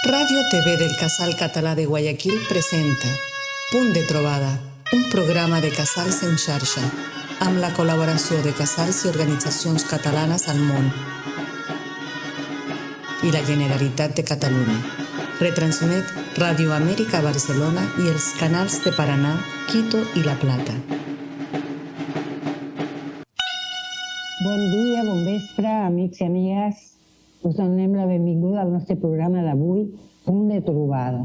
Ràdio TV del Casal Català de Guayaquil presenta Punt de Trobada, un programa de casals en xarxa, amb la col·laboració de casals i organitzacions catalanes al món i la Generalitat de Catalunya. Retransmet Ràdio Amèrica Barcelona i els canals de Paranà, Quito i La Plata. Bon dia, bon vespre, amics i amigues. Us donem la benvinguda al nostre programa d'avui, Punt de Trobada.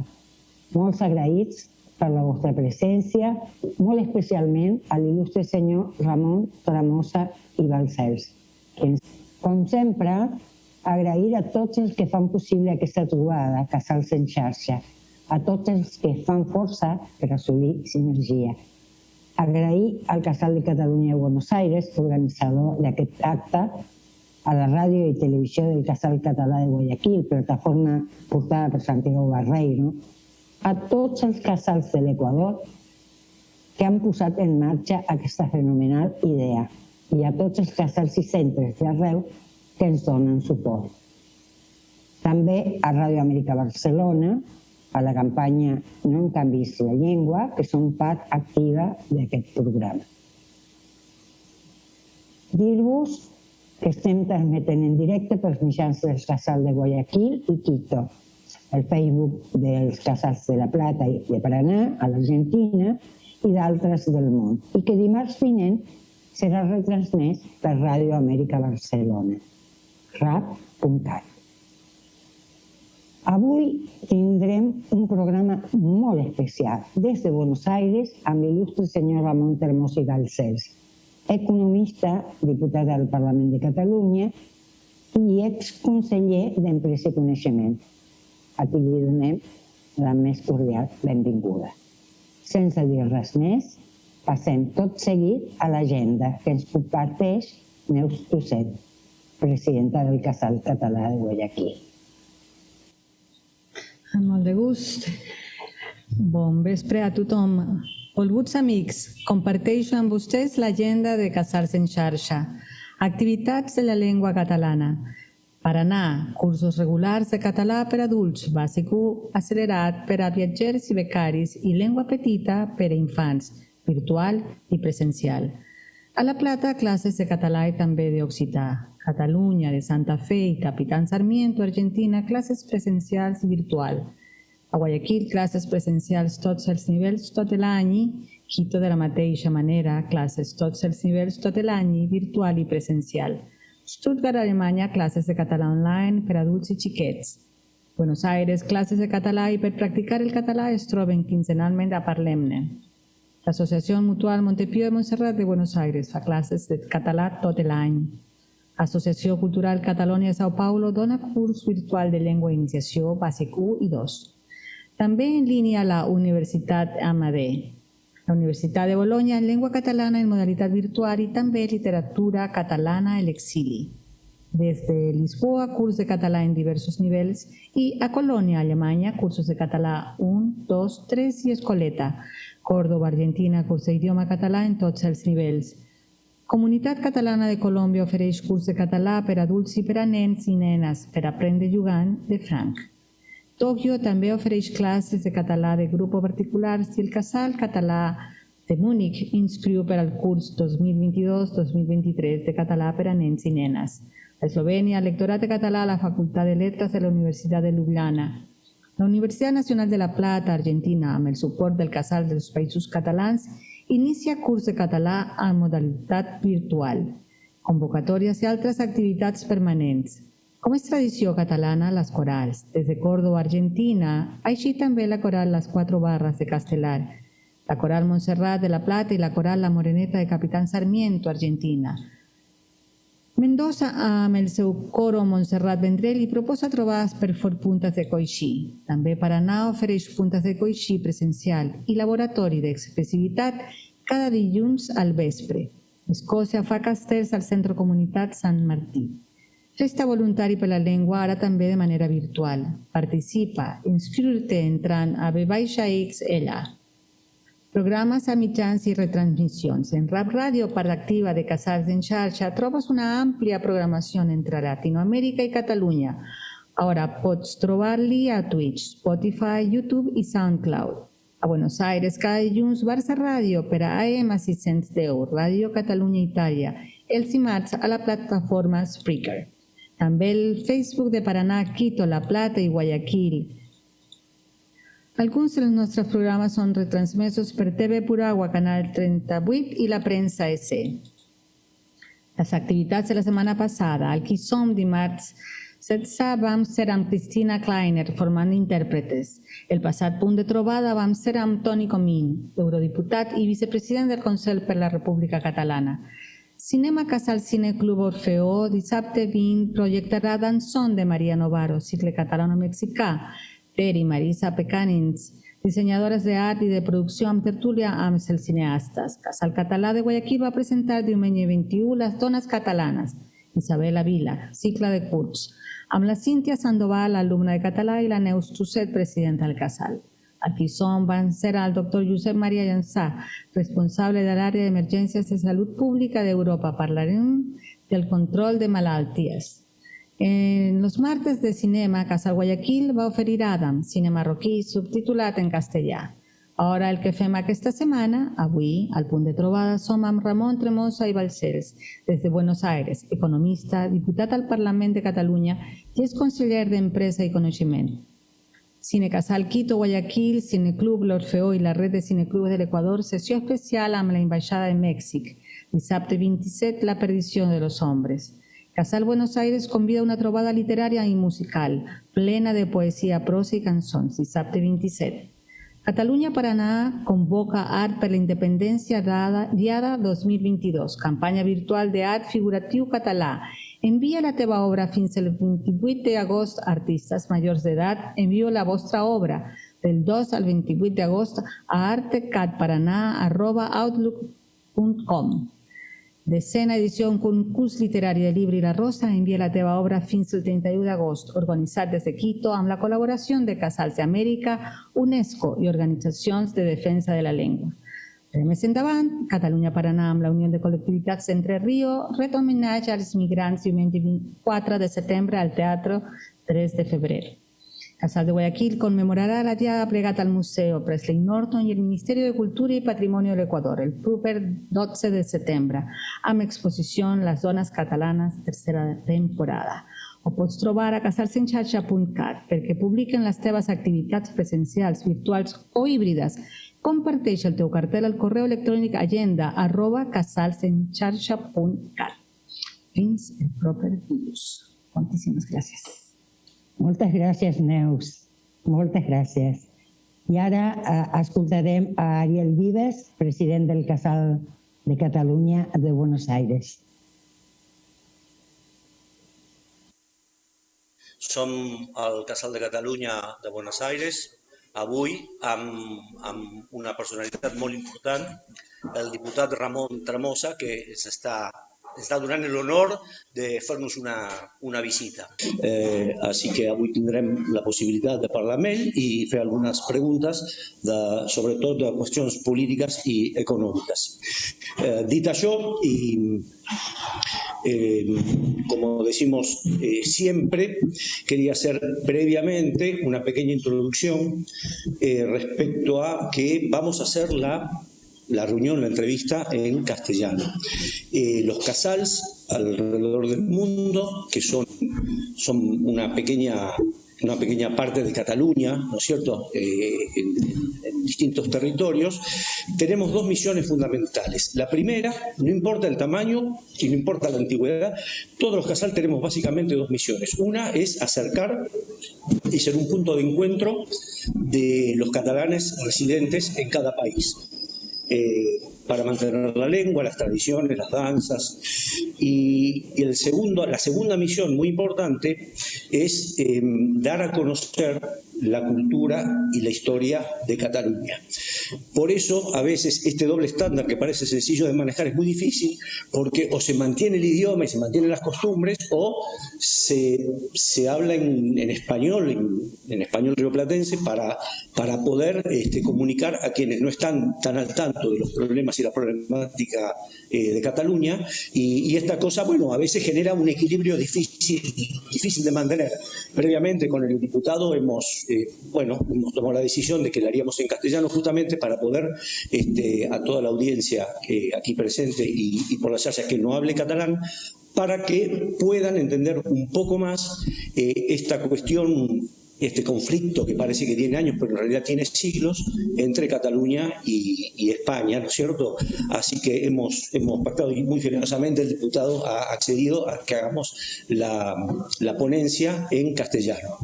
Molts agraïts per la vostra presència, molt especialment a l'il·lustre senyor Ramon Tramosa i Balcells. Com sempre, agrair a tots els que fan possible aquesta trobada, Casals en xarxa, a tots els que fan força per assolir sinergia. Agrair al Casal de Catalunya de Buenos Aires, organitzador d'aquest acte, a la ràdio i televisió del Casal Català de Guayaquil, plataforma portada per Santiago Barreiro, a tots els casals de l'Equador que han posat en marxa aquesta fenomenal idea i a tots els casals i centres d'arreu que ens donen suport. També a Ràdio Amèrica Barcelona, a la campanya No em canvis la llengua, que són part activa d'aquest programa. Dir-vos que estem transmetent en directe pels mitjans del Casal de Guayaquil i Quito, el Facebook dels Casals de La Plata i de Paranà, a l'Argentina, i d'altres del món, i que dimarts vinent serà retransmès per Ràdio Amèrica Barcelona, rap.cat. Avui tindrem un programa molt especial des de Buenos Aires amb l'il·lustre senyor Ramon Tramosa i Balcells, economista, diputat al Parlament de Catalunya i exconseller d'Empresa i Coneixement. A qui li donem la més cordial benvinguda. Sense dir res més, passem tot seguit a l'agenda que ens comparteix Neus Tuset, presidenta del Casal Català de Guayaquil. Amb molt de gust. Bon vespre a tothom. Volguts amics, comparteixo amb vostès l'agenda de Casals en xarxa. Activitats de la llengua catalana. Paranà, cursos regulars de català per adults, bàsic 1, accelerat per a viatgers i becaris i llengua petita per a infants, virtual i presencial. A La Plata, classes de català i també d'occità. Catalunya, de Santa Fe i Capitán Sarmiento, Argentina, classes presencials i virtual. A Guayaquil, classes presencials tots els nivells tot l'any, Quito de la mateixa manera, classes tots els nivells tot l'any, virtual i presencial. Stuttgart, Alemanya, classes de català online per adults i xiquets. Buenos Aires, classes de català i per practicar el català es troben quinzenalment a Parlem-ne. L'Associació Mutual Montepío de Montserrat de Buenos Aires fa classes de català tot l'any. Associació Cultural Catalunya de Sao Paulo dona curs virtual de llengua d'iniciació bàsic 1 i 2. També en línia a la Universitat Amadé, la Universitat de Bolonya en llengua catalana en modalitat virtual i també literatura catalana a l'exili. Des de Lisboa, curs de català en diversos nivells i a Colònia, Alemanya, cursos de català 1, 2, 3 i escoleta. Córdoba, Argentina, curs d'idioma català en tots els nivells. Comunitat Catalana de Colòmbia ofereix curs de català per adults i per a nens i nenes per aprendre jugant de franc. Tòquio també ofereix classes de català de grup o particulars i el Casal Català de Múnich inscriu per al curs 2022-2023 de català per a nens i nenes. A Eslovènia, lectorat de català a la Facultat de Letras de la Universitat de Ljubljana. La Universitat Nacional de La Plata, Argentina, amb el suport del Casal dels Països Catalans, inicia curs de català en modalitat virtual, convocatòries i altres activitats permanents. Com és tradició catalana, les corals, des de Córdoba, Argentina, així també la coral Les Quatre Barres de Castelar, la coral Montserrat de La Plata i la coral La Moreneta de Capitán Sarmiento, Argentina. Mendoza, amb el seu coro Montserrat Vendrell, li proposa trobades per fer puntes de coixí. També Paranà ofereix puntes de coixí presencial i laboratori d'expressivitat cada dilluns al vespre. Escòcia fa castells al Centre Comunitat Sant Martí. Festa voluntari per la llengua, ara també de manera virtual. Participa, inscriu-te entrant a V-XL. Programes a mitjans i retransmissions. En Rap Ràdio, part activa de Casals en xarxa, trobes una àmplia programació entre Latinoamèrica i Catalunya, Ara pots trobar-li a Twitch, Spotify, YouTube i SoundCloud. A Buenos Aires, cada dilluns, Barça Ràdio per a AM 610, Ràdio Catalunya Itàlia, els dimarts a la plataforma Spreaker. També el Facebook de Paraná, Quito, La Plata i Guayaquil. Alguns dels nostres programes són retransmesos per TV Puragua, Canal 38 i La Premsa SC. Les activitats de la setmana passada, al Qui Som, dimarts 16, vam ser amb Cristina Kleiner, formant intèrpretes. El passat punt de trobada vam ser amb Toni Comín, eurodiputat i vicepresident del Consell per la República Catalana. Cinema Casal Cineclub Orfeó, dissabte 20, projectarà Danzón de Maria Novaro, cicle catalano-mexicà, per i Marisa Pecanins, dissenyadores d'art i de producció amb tertúlia amb els cineastes. Casal Català de Guayaquil va presentar diumenge 21 Les dones catalanes, Isabela Vila, cicle de curts, amb la Cíntia Sandoval, alumna de català, i la Neus Trusset, presidenta del Casal. Aquí som van ser el doctor Josep Maria Llançà, responsable de l'àrea d'emergències de salut pública d'Europa. Parlarem del control de malalties. En los martes de cinema, Casal Guayaquil va oferir Adam, cine marroquí subtitulat en castellà. Ara el que fem aquesta setmana, avui, al punt de trobada, som amb Ramon Tremosa i Balcells, des de Buenos Aires, economista, diputat al Parlament de Catalunya i és conseller d'Empresa i Coneixement. Cine Casal Quito, Guayaquil, Cineclub L'Orfeó i la Red de Cineclubs de l'Equador, sessió especial amb la Embajada de Mèxic. Dissabte 27, La perdició de los hombres. Casal Buenos Aires convida una trobada literària i musical, plena de poesia, prosa i cançons, dissabte 27. Catalunya Paraná convoca Art per la Independència Diada 2022, campanya virtual d'art figuratiu català. Envia la teva obra fins al 28 d'agost. Artistes majors d'edat, envieu la vostra obra del 2 al 28 d'agost a artecatparaná@outlook.com. Decena edició, un concurs literari de llibre i la Rosa, envia la teva obra fins al 31 d'agost, organitzat des de Quito amb la col·laboració de Casals d'Amèrica, UNESCO i organitzacions de defensa de la llengua. Més endavant, Catalunya Paraná amb la Unió de Col·lectivitats Entre Río ret homenatge als migrants diumenge 24 de setembre al Teatre 3 de febrer. Casal de Guayaquil conmemorarà la diada plegat al Museu Presley Norton i el Ministeri de Cultura i Patrimoni de l'Equador el proper 12 de setembre, amb exposició Les dones catalanes, tercera temporada. Ho pots trobar a casalsenxarxa.cat perquè publiquen les teves activitats presencials, virtuals o híbrides. Comparteix el teu cartell al correu electrònic agenda@casalsenxarxa.cat. Fins el proper dilluns. Moltíssimes gràcies. Moltes gràcies, Neus. Moltes gràcies. I ara escoltarem a Ariel Vives, president del Casal de Catalunya de Buenos Aires. Som al Casal de Catalunya de Buenos Aires, avui amb una personalitat molt important, el diputat Ramon Tremosa, que ens està donant l'honor de fer-nos una visita. Així que avui tindrem la possibilitat de parlar amb ell i fer algunes preguntes, sobretot de qüestions polítiques i econòmiques. Dit això, como decimos siempre, quería hacer previamente una pequeña introducción respecto a que vamos a hacer la reunión, la entrevista en castellano. Los casals alrededor del mundo, que son una pequeña parte de Cataluña, ¿no es cierto?, en distintos territorios, tenemos dos misiones fundamentales. La primera, no importa el tamaño y no importa la antigüedad, todos los casals tenemos básicamente dos misiones. Una es acercar y ser un punto de encuentro de los catalanes residentes en cada país. Para mantener la lengua, las tradiciones, las danzas. Y la segunda misión muy importante es dar a conocer la cultura y la historia de Cataluña. Por eso, a veces, este doble estándar que parece sencillo de manejar es muy difícil, porque o se mantiene el idioma y se mantienen las costumbres, o se habla en español, en español rioplatense, para poder comunicar a quienes no están tan al tanto de los problemas y la problemática de Cataluña, y esta cosa, bueno, a veces genera un equilibrio difícil de mantener. Previamente con el diputado hemos tomado la decisión de que la haríamos en castellano justamente para poder a toda la audiencia aquí presente y por las áreas que no hable catalán, para que puedan entender un poco más esta cuestión, este conflicto que parece que tiene años, pero en realidad tiene siglos, entre Cataluña y España, ¿no es cierto? Así que hemos pactado y muy generosamente el diputado ha accedido a que hagamos la ponencia en castellano.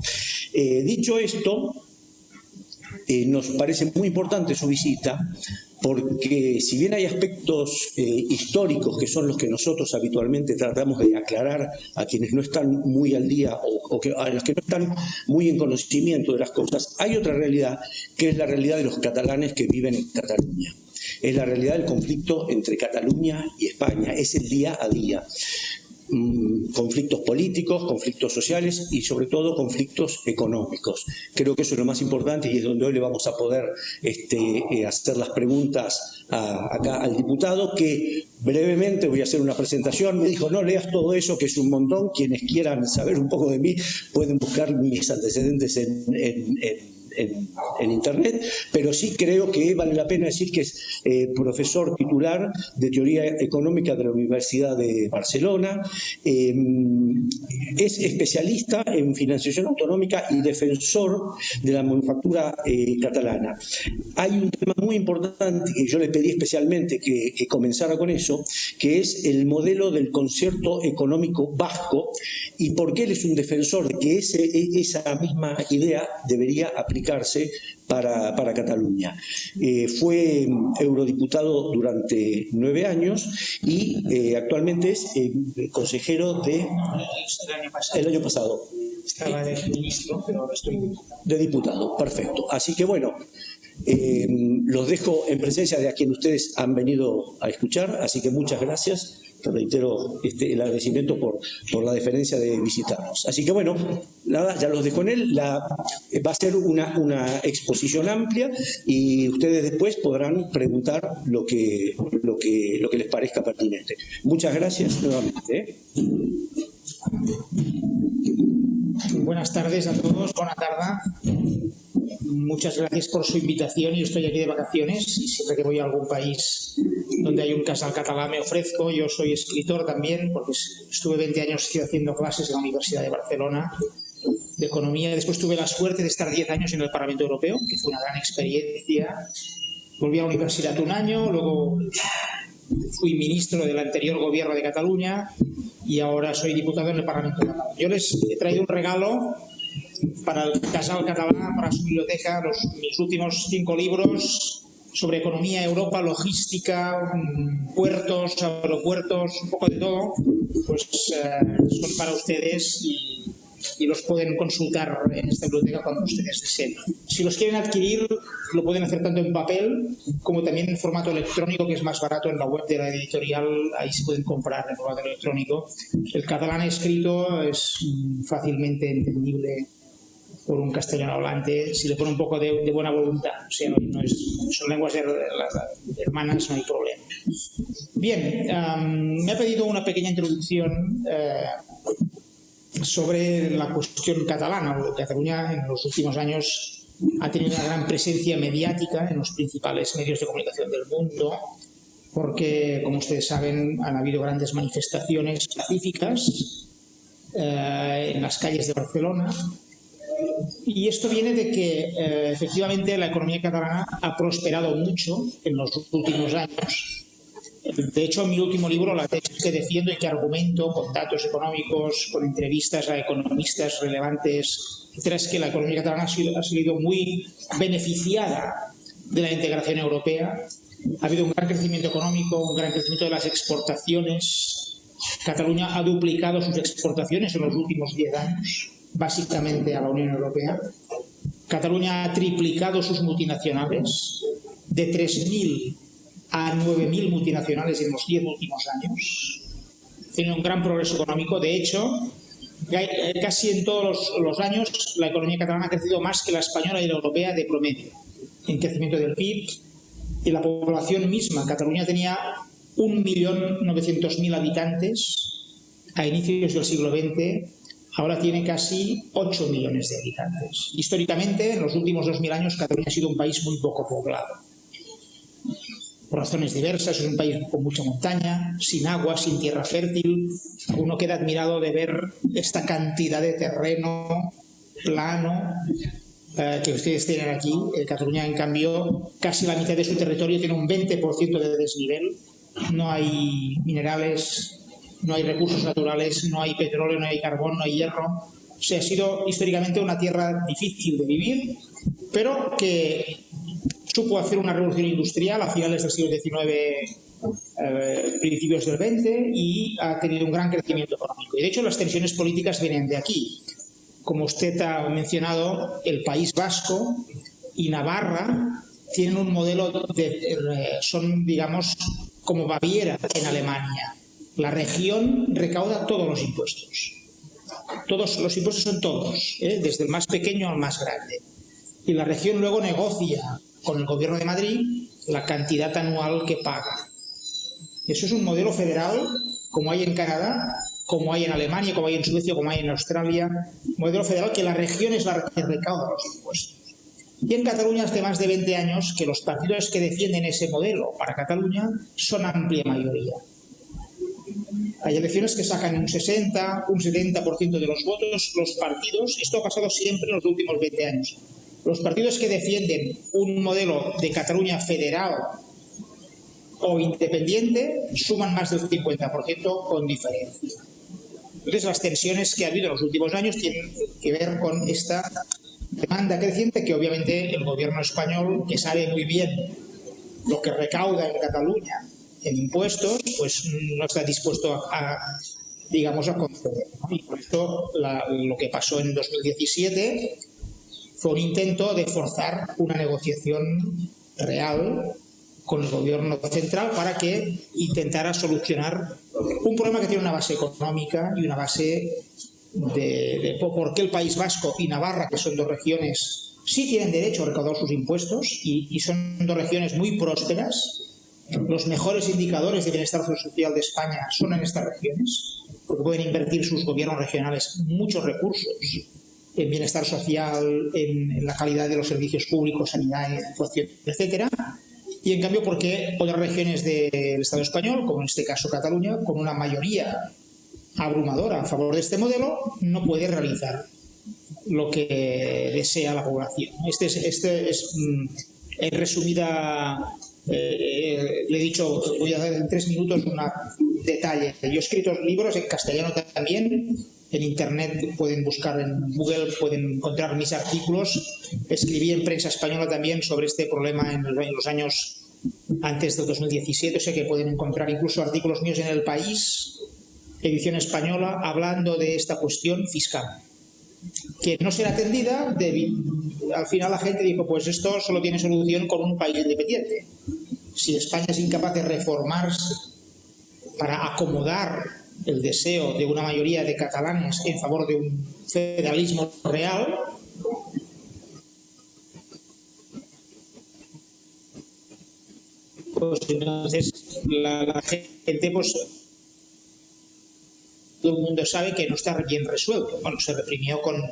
Dicho esto, nos parece muy importante su visita, porque si bien hay aspectos históricos que son los que nosotros habitualmente tratamos de aclarar a quienes no están muy al día o a los que no están muy en conocimiento de las cosas, hay otra realidad que es la realidad de los catalanes que viven en Cataluña. Es la realidad del conflicto entre Cataluña y España, es el día a día. Conflictos políticos, conflictos sociales y sobre todo conflictos económicos. Creo que eso es lo más importante y es donde hoy le vamos a poder hacer las preguntas acá al diputado, que brevemente voy a hacer una presentación. Me dijo, no leas todo eso, que es un montón. Quienes quieran saber un poco de mí pueden buscar mis antecedentes en Internet, pero sí creo que vale la pena decir que es profesor titular de Teoría Económica de la Universidad de Barcelona, es especialista en financiación autonómica y defensor de la manufactura catalana. Hay un tema muy importante que yo le pedí especialmente que comenzara con eso, que es el modelo del concierto económico vasco y por qué él es un defensor de que esa misma idea debería aplicarse para Cataluña. Fue eurodiputado durante 9 años y actualmente es consejero el año pasado. Estaba de ministro, pero ahora estoy de diputado. Perfecto. Así que bueno, los dejo en presencia de a quien ustedes han venido a escuchar, así que muchas gracias. Te reitero el agradecimiento por la deferencia de visitarnos. Así que bueno, nada, ya los dejo en él. Va a ser una exposición amplia y ustedes después podrán preguntar lo que les parezca pertinente. Muchas gracias nuevamente. Buenas tardes a todos, buena tarde. Muchas gracias por su invitación. Yo estoy aquí de vacaciones y siempre que voy a algún país donde hay un casal catalán me ofrezco. Yo soy escritor también porque estuve 20 años haciendo clases en la Universidad de Barcelona de Economía. Después tuve la suerte de estar 10 años en el Parlamento Europeo, que fue una gran experiencia. Volví a la universidad un año, luego fui ministro del anterior gobierno de Cataluña y ahora soy diputado en el Parlamento catalán. Yo les he traído un regalo para el Casal Catalán, para su biblioteca, mis últimos 5 libros sobre economía, Europa, logística, puertos, aeropuertos, un poco de todo, pues son para ustedes y los pueden consultar en esta biblioteca cuando ustedes deseen. Si los quieren adquirir, lo pueden hacer tanto en papel como también en formato electrónico, que es más barato en la web de la editorial. Ahí se pueden comprar en formato electrónico. El catalán escrito es fácilmente entendible por un castellano hablante, si le pone un poco de buena voluntad. O sea, son lenguas hermanas, no hay problema. Bien, me ha pedido una pequeña introducción sobre la cuestión catalana. Cataluña en los últimos años ha tenido una gran presencia mediática en los principales medios de comunicación del mundo, porque, como ustedes saben, han habido grandes manifestaciones pacíficas en las calles de Barcelona. Y esto viene de que efectivamente la economía catalana ha prosperado mucho en los últimos años. De hecho, en mi último libro, la tesis que defiendo y que argumento con datos económicos, con entrevistas a economistas relevantes, etcétera, es que la economía catalana ha sido muy beneficiada de la integración europea. Ha habido un gran crecimiento económico, un gran crecimiento de las exportaciones. Cataluña ha duplicado sus exportaciones en los últimos 10 años, básicamente a la Unión Europea. Cataluña ha triplicado sus multinacionales, de 3.000 a 9.000 multinacionales en los 10 últimos años. Tiene un gran progreso económico. De hecho, casi en todos los años la economía catalana ha crecido más que la española y la europea de promedio en crecimiento del PIB y la población misma. Cataluña tenía 1.900.000 habitantes a inicios del siglo XX, ahora tiene casi 8 millones de habitantes. Históricamente, en los últimos 2000 años, Cataluña ha sido un país muy poco poblado. Por razones diversas, es un país con mucha montaña, sin agua, sin tierra fértil. Uno queda admirado de ver esta cantidad de terreno plano que ustedes tienen aquí. Cataluña, en cambio, casi la mitad de su territorio tiene un 20% de desnivel. No hay minerales, no hay recursos naturales, no hay petróleo, no hay carbón, no hay hierro. O sea, ha sido históricamente una tierra difícil de vivir, pero que supo hacer una revolución industrial a finales del siglo XIX, principios del XX, y ha tenido un gran crecimiento económico. Y de hecho las tensiones políticas vienen de aquí. Como usted ha mencionado, el País Vasco y Navarra tienen un modelo son, digamos, como Baviera en Alemania. La región recauda todos los impuestos. Todos los impuestos son todos, desde el más pequeño al más grande. Y la región luego negocia con el Gobierno de Madrid la cantidad anual que paga. Eso es un modelo federal, como hay en Canadá, como hay en Alemania, como hay en Suecia, como hay en Australia. Un modelo federal que la región es la que recauda los impuestos. Y en Cataluña hace más de 20 años que los partidos que defienden ese modelo para Cataluña son amplia mayoría. Hay elecciones que sacan un 60, un 70% de los votos. Los partidos, esto ha pasado siempre en los últimos 20 años, los partidos que defienden un modelo de Cataluña federal o independiente suman más del 50% con diferencia. Entonces, las tensiones que ha habido en los últimos años tienen que ver con esta demanda creciente que obviamente el gobierno español, que sabe muy bien lo que recauda en Cataluña en impuestos, pues no está dispuesto a conceder, ¿no? Y por eso lo que pasó en 2017 fue un intento de forzar una negociación real con el gobierno central para que intentara solucionar un problema que tiene una base económica y una base de por qué el País Vasco y Navarra, que son dos regiones, sí tienen derecho a recaudar sus impuestos y son dos regiones muy prósperas. Los mejores indicadores de bienestar social de España son en estas regiones, porque pueden invertir sus gobiernos regionales muchos recursos en bienestar social, en la calidad de los servicios públicos, sanidad, educación, etcétera. Y en cambio, porque otras regiones del Estado español, como en este caso Cataluña, con una mayoría abrumadora a favor de este modelo, no puede realizar lo que desea la población. Este es en resumida, le he dicho, voy a dar en 3 minutos un detalle. Yo he escrito libros en castellano también. En Internet pueden buscar, en Google pueden encontrar mis artículos. Escribí en prensa española también sobre este problema en los años antes del 2017, o sea que pueden encontrar incluso artículos míos en El País, edición española, hablando de esta cuestión fiscal, que no será atendida. Al final la gente dijo, pues esto solo tiene solución con un país independiente. Si España es incapaz de reformarse para acomodar el deseo de una mayoría de catalanes en favor de un federalismo real, pues entonces la gente, pues todo el mundo sabe que no está bien resuelto. Bueno, se reprimió con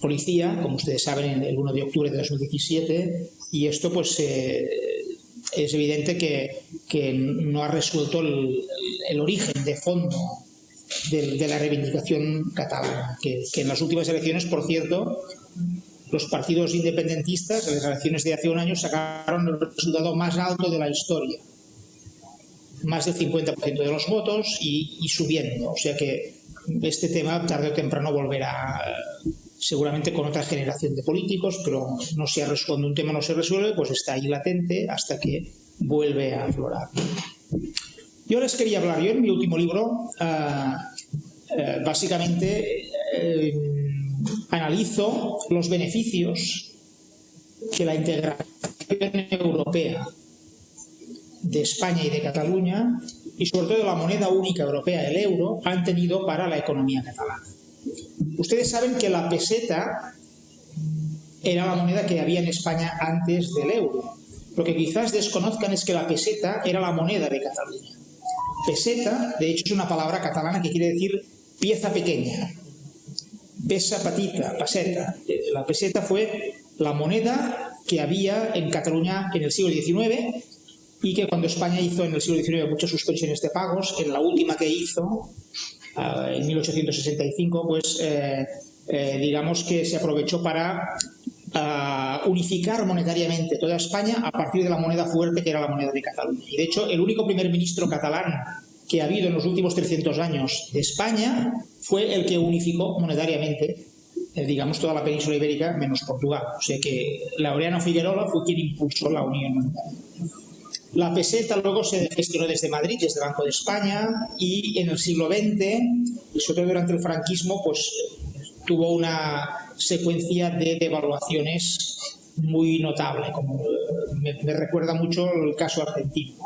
policía, como ustedes saben, el 1 de octubre de 2017, y esto pues es evidente que no ha resuelto el origen de fondo de la reivindicación catalana, que en las últimas elecciones, por cierto, los partidos independentistas, en las elecciones de hace un año, sacaron el resultado más alto de la historia, más del 50% de los votos y subiendo. O sea que este tema tarde o temprano volverá, seguramente con otra generación de políticos, pero no se ha resuelto. Cuando un tema no se resuelve, pues está ahí latente hasta que vuelve a aflorar. Yo les quería hablar, yo en mi último libro básicamente analizo los beneficios que la integración europea de España y de Cataluña, y sobre todo de la moneda única europea, el euro, han tenido para la economía catalana. Ustedes saben que la peseta era la moneda que había en España antes del euro. Lo que quizás desconozcan es que la peseta era la moneda de Cataluña. Peseta, de hecho, es una palabra catalana que quiere decir pieza pequeña. Pesa petita, peseta. La peseta fue la moneda que había en Cataluña en el siglo XIX y que cuando España hizo en el siglo XIX muchas suspensiones de pagos, en la última que hizo, en 1865, pues digamos que se aprovechó para unificar monetariamente toda España a partir de la moneda fuerte que era la moneda de Cataluña. Y de hecho, el único primer ministro catalán que ha habido en los últimos 300 años de España fue el que unificó monetariamente, digamos, toda la península ibérica menos Portugal. O sea que Laureano Figuerola fue quien impulsó la unión monetaria. La peseta luego se gestionó desde Madrid, desde el Banco de España, y en el siglo XX, y sobre todo durante el franquismo, pues tuvo una secuencia de devaluaciones muy notable. Como me recuerda mucho el caso argentino.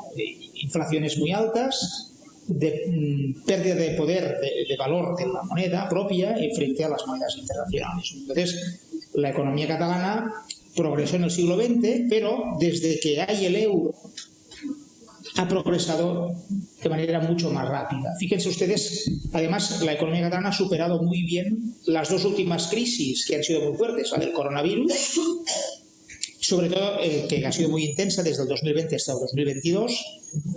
Inflaciones muy altas, de pérdida de poder, de valor de la moneda propia frente a las monedas internacionales. Entonces, la economía catalana progresó en el siglo XX, pero desde que hay el euro ha progresado de manera mucho más rápida. Fíjense ustedes, además, la economía catalana ha superado muy bien las dos últimas crisis que han sido muy fuertes, la del coronavirus, sobre todo que ha sido muy intensa desde el 2020 hasta el 2022,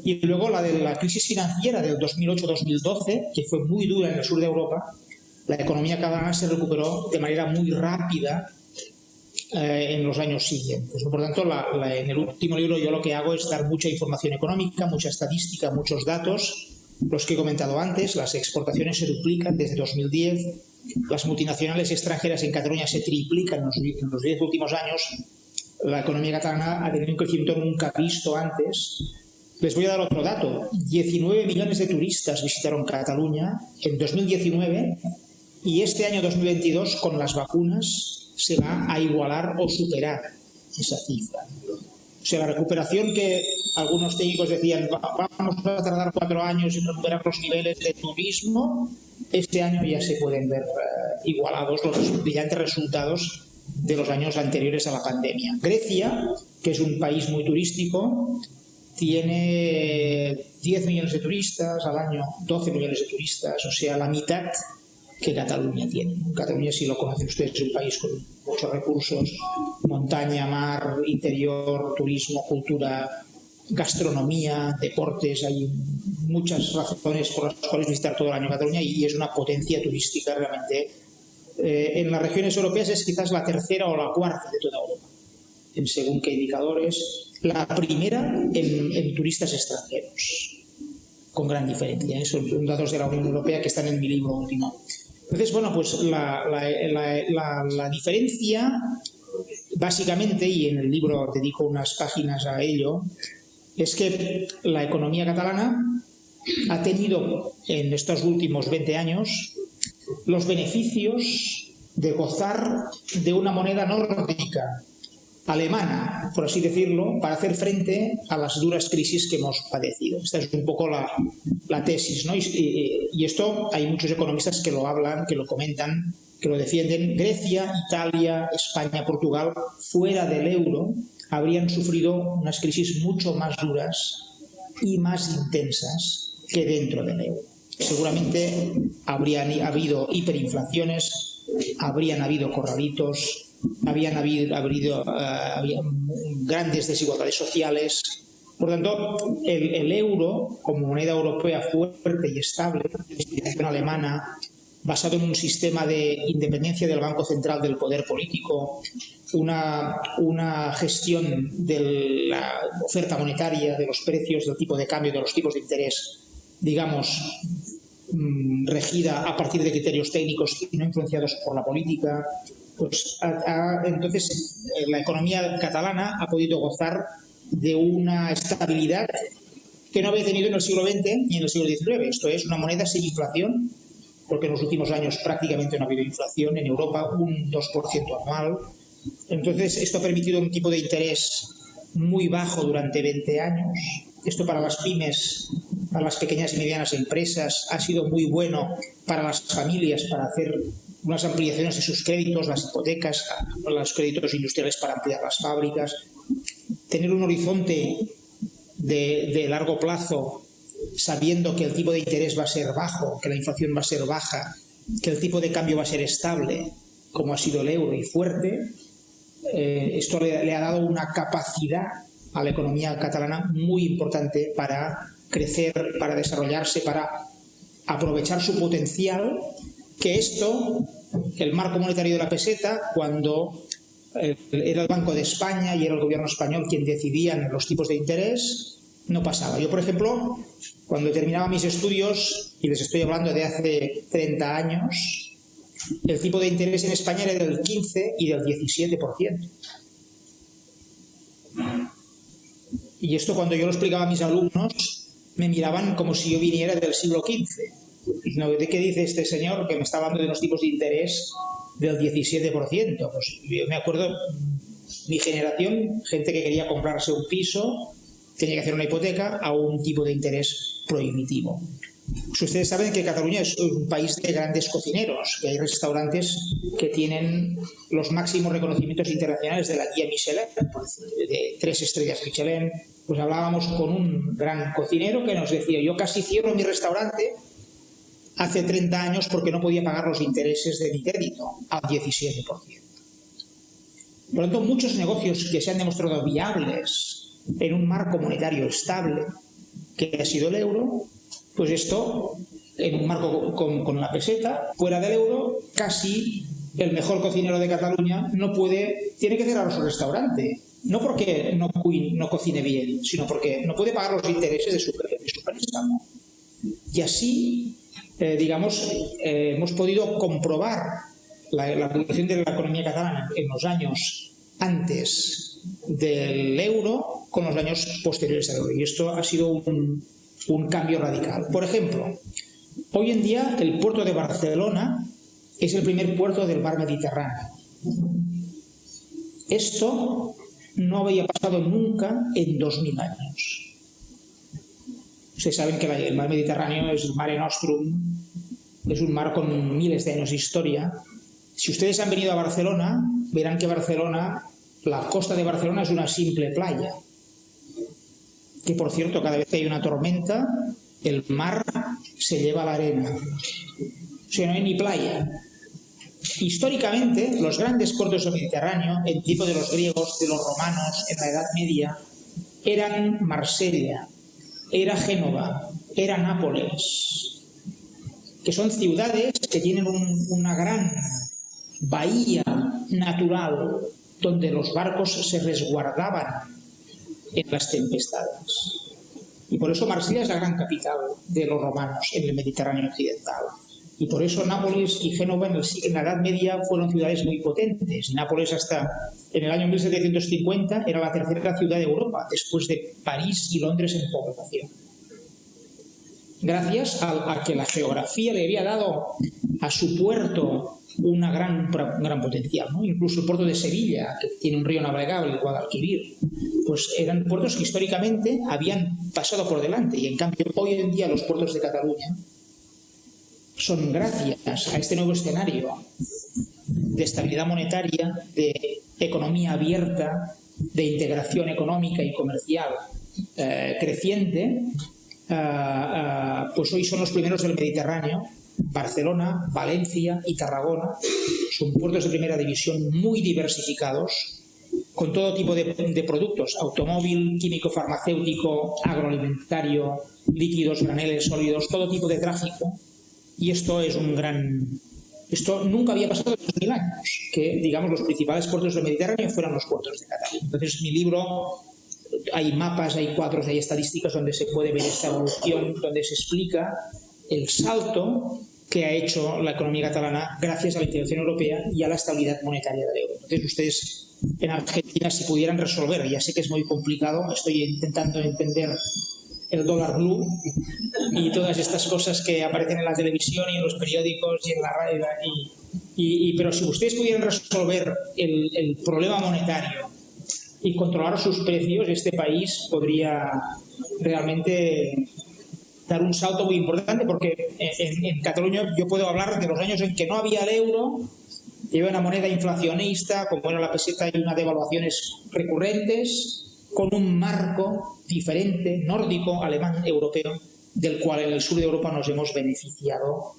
y luego la de la crisis financiera del 2008-2012, que fue muy dura en el sur de Europa. La economía catalana se recuperó de manera muy rápida en los años siguientes. Por tanto, en el último libro yo lo que hago es dar mucha información económica, mucha estadística, muchos datos, los que he comentado antes. Las exportaciones se duplican desde 2010, las multinacionales extranjeras en Cataluña se triplican en los 10 últimos años. La economía catalana ha tenido un crecimiento nunca visto antes. Les voy a dar otro dato. 19 millones de turistas visitaron Cataluña en 2019 y este año 2022, con las vacunas, se va a igualar o superar esa cifra. O sea, la recuperación que algunos técnicos decían, vamos a tardar 4 años en recuperar los niveles de turismo, este año ya se pueden ver igualados los brillantes resultados de los años anteriores a la pandemia. Grecia, que es un país muy turístico, tiene 10 millones de turistas al año, 12 millones de turistas, o sea, la mitad que Cataluña tiene. Cataluña, si lo conocen ustedes, es un país con muchos recursos: montaña, mar, interior, turismo, cultura, gastronomía, deportes. Hay muchas razones por las cuales visitar todo el año Cataluña y es una potencia turística realmente. En las regiones europeas es quizás la tercera o la cuarta de toda Europa, en según qué indicadores. La primera en turistas extranjeros, con gran diferencia. Son datos de la Unión Europea que están en mi libro último. Entonces, bueno, pues la diferencia, básicamente, y en el libro dedico unas páginas a ello, es que la economía catalana ha tenido en estos últimos 20 años los beneficios de gozar de una moneda nórdica, alemana, por así decirlo, para hacer frente a las duras crisis que hemos padecido. Esta es un poco la tesis, ¿no? Y esto hay muchos economistas que lo hablan, que lo comentan, que lo defienden. Grecia, Italia, España, Portugal, fuera del euro, habrían sufrido unas crisis mucho más duras y más intensas que dentro del euro. Seguramente habrían habido hiperinflaciones, habrían habido corralitos, habían habido grandes desigualdades sociales. Por tanto, el euro, como moneda europea fuerte y estable, institución alemana, basado en un sistema de independencia del Banco Central del poder político, una gestión de la oferta monetaria, de los precios, del tipo de cambio, de los tipos de interés, digamos, regida a partir de criterios técnicos y no influenciados por la política. Pues entonces la economía catalana ha podido gozar de una estabilidad que no había tenido en el siglo XX ni en el siglo XIX. Esto es una moneda sin inflación, porque en los últimos años prácticamente no ha habido inflación. En Europa un 2% anual. Entonces esto ha permitido un tipo de interés muy bajo durante 20 años. Esto para las pymes, para las pequeñas y medianas empresas, ha sido muy bueno para las familias, para hacer unas ampliaciones de sus créditos, las hipotecas, los créditos industriales para ampliar las fábricas, tener un horizonte de largo plazo sabiendo que el tipo de interés va a ser bajo, que la inflación va a ser baja, que el tipo de cambio va a ser estable, como ha sido el euro y fuerte, esto le ha dado una capacidad a la economía catalana muy importante para crecer, para desarrollarse, para aprovechar su potencial, que esto, el marco monetario de la peseta, cuando era el Banco de España y era el gobierno español quien decidían los tipos de interés, no pasaba. Yo, por ejemplo, cuando terminaba mis estudios, y les estoy hablando de hace 30 años, el tipo de interés en España era del 15 y del 17%. Y esto, cuando yo lo explicaba a mis alumnos, me miraban como si yo viniera del siglo XV. No, ¿de qué dice este señor que me está hablando de unos tipos de interés del 17%? Pues yo me acuerdo, mi generación, gente que quería comprarse un piso, tenía que hacer una hipoteca a un tipo de interés prohibitivo. Pues ustedes saben que Cataluña es un país de grandes cocineros, que hay restaurantes que tienen los máximos reconocimientos internacionales de la guía Michelin, de 3 estrellas Michelin. Pues hablábamos con un gran cocinero que nos decía: yo casi cierro mi restaurante hace 30 años porque no podía pagar los intereses de mi crédito al 17%. Por lo tanto, muchos negocios que se han demostrado viables en un marco monetario estable, que ha sido el euro, pues esto, en un marco con la peseta, fuera del euro, casi el mejor cocinero de Cataluña no puede, tiene que cerrar su restaurante. No porque no cocine bien, sino porque no puede pagar los intereses de su préstamo. Y así, hemos podido comprobar la evolución de la economía catalana en los años antes del euro con los años posteriores al euro. Y esto ha sido un cambio radical. Por ejemplo, hoy en día el puerto de Barcelona es el primer puerto del mar Mediterráneo. Esto no había pasado nunca en 2000 años. Ustedes saben que el mar Mediterráneo es el Mare Nostrum, es un mar con miles de años de historia. Si ustedes han venido a Barcelona, verán que Barcelona, la costa de Barcelona es una simple playa. Que, por cierto, cada vez que hay una tormenta, el mar se lleva la arena. O sea, no hay ni playa. Históricamente, los grandes puertos del Mediterráneo, en tiempo de los griegos, de los romanos, en la Edad Media, eran Marsella, era Génova, era Nápoles, que son ciudades que tienen una gran bahía natural donde los barcos se resguardaban en las tempestades. Y por eso Marsella es la gran capital de los romanos en el Mediterráneo occidental. Y por eso Nápoles y Génova en la Edad Media fueron ciudades muy potentes. Nápoles, hasta en el año 1750, era la tercera ciudad de Europa, después de París y Londres en población. Gracias a que la geografía le había dado a su puerto un gran potencial, ¿no? Incluso el puerto de Sevilla, que tiene un río navegable, el Guadalquivir, pues eran puertos que históricamente habían pasado por delante, y en cambio hoy en día los puertos de Cataluña son, gracias a este nuevo escenario de estabilidad monetaria, de economía abierta, de integración económica y comercial creciente, pues hoy son los primeros del Mediterráneo. Barcelona, Valencia y Tarragona son puertos de primera división muy diversificados, con todo tipo de productos: automóvil, químico, farmacéutico, agroalimentario, líquidos, graneles, sólidos, todo tipo de tráfico. Y esto es esto nunca había pasado en 2000 años, que, digamos, los principales puertos del Mediterráneo fueran los puertos de Cataluña. Entonces, en mi libro hay mapas, hay cuadros, hay estadísticas donde se puede ver esta evolución, donde se explica el salto que ha hecho la economía catalana gracias a la integración europea y a la estabilidad monetaria del euro. Entonces, ustedes en Argentina, si pudieran resolver, ya sé que es muy complicado, estoy intentando entender el dólar blue y todas estas cosas que aparecen en la televisión y en los periódicos y en la radio, pero si ustedes pudieran resolver el problema monetario y controlar sus precios, este país podría realmente dar un salto muy importante, porque en Cataluña yo puedo hablar de los años en que no había el euro, lleva una moneda inflacionista como era la peseta y unas devaluaciones recurrentes, con un marco diferente, nórdico, alemán, europeo, del cual en el sur de Europa nos hemos beneficiado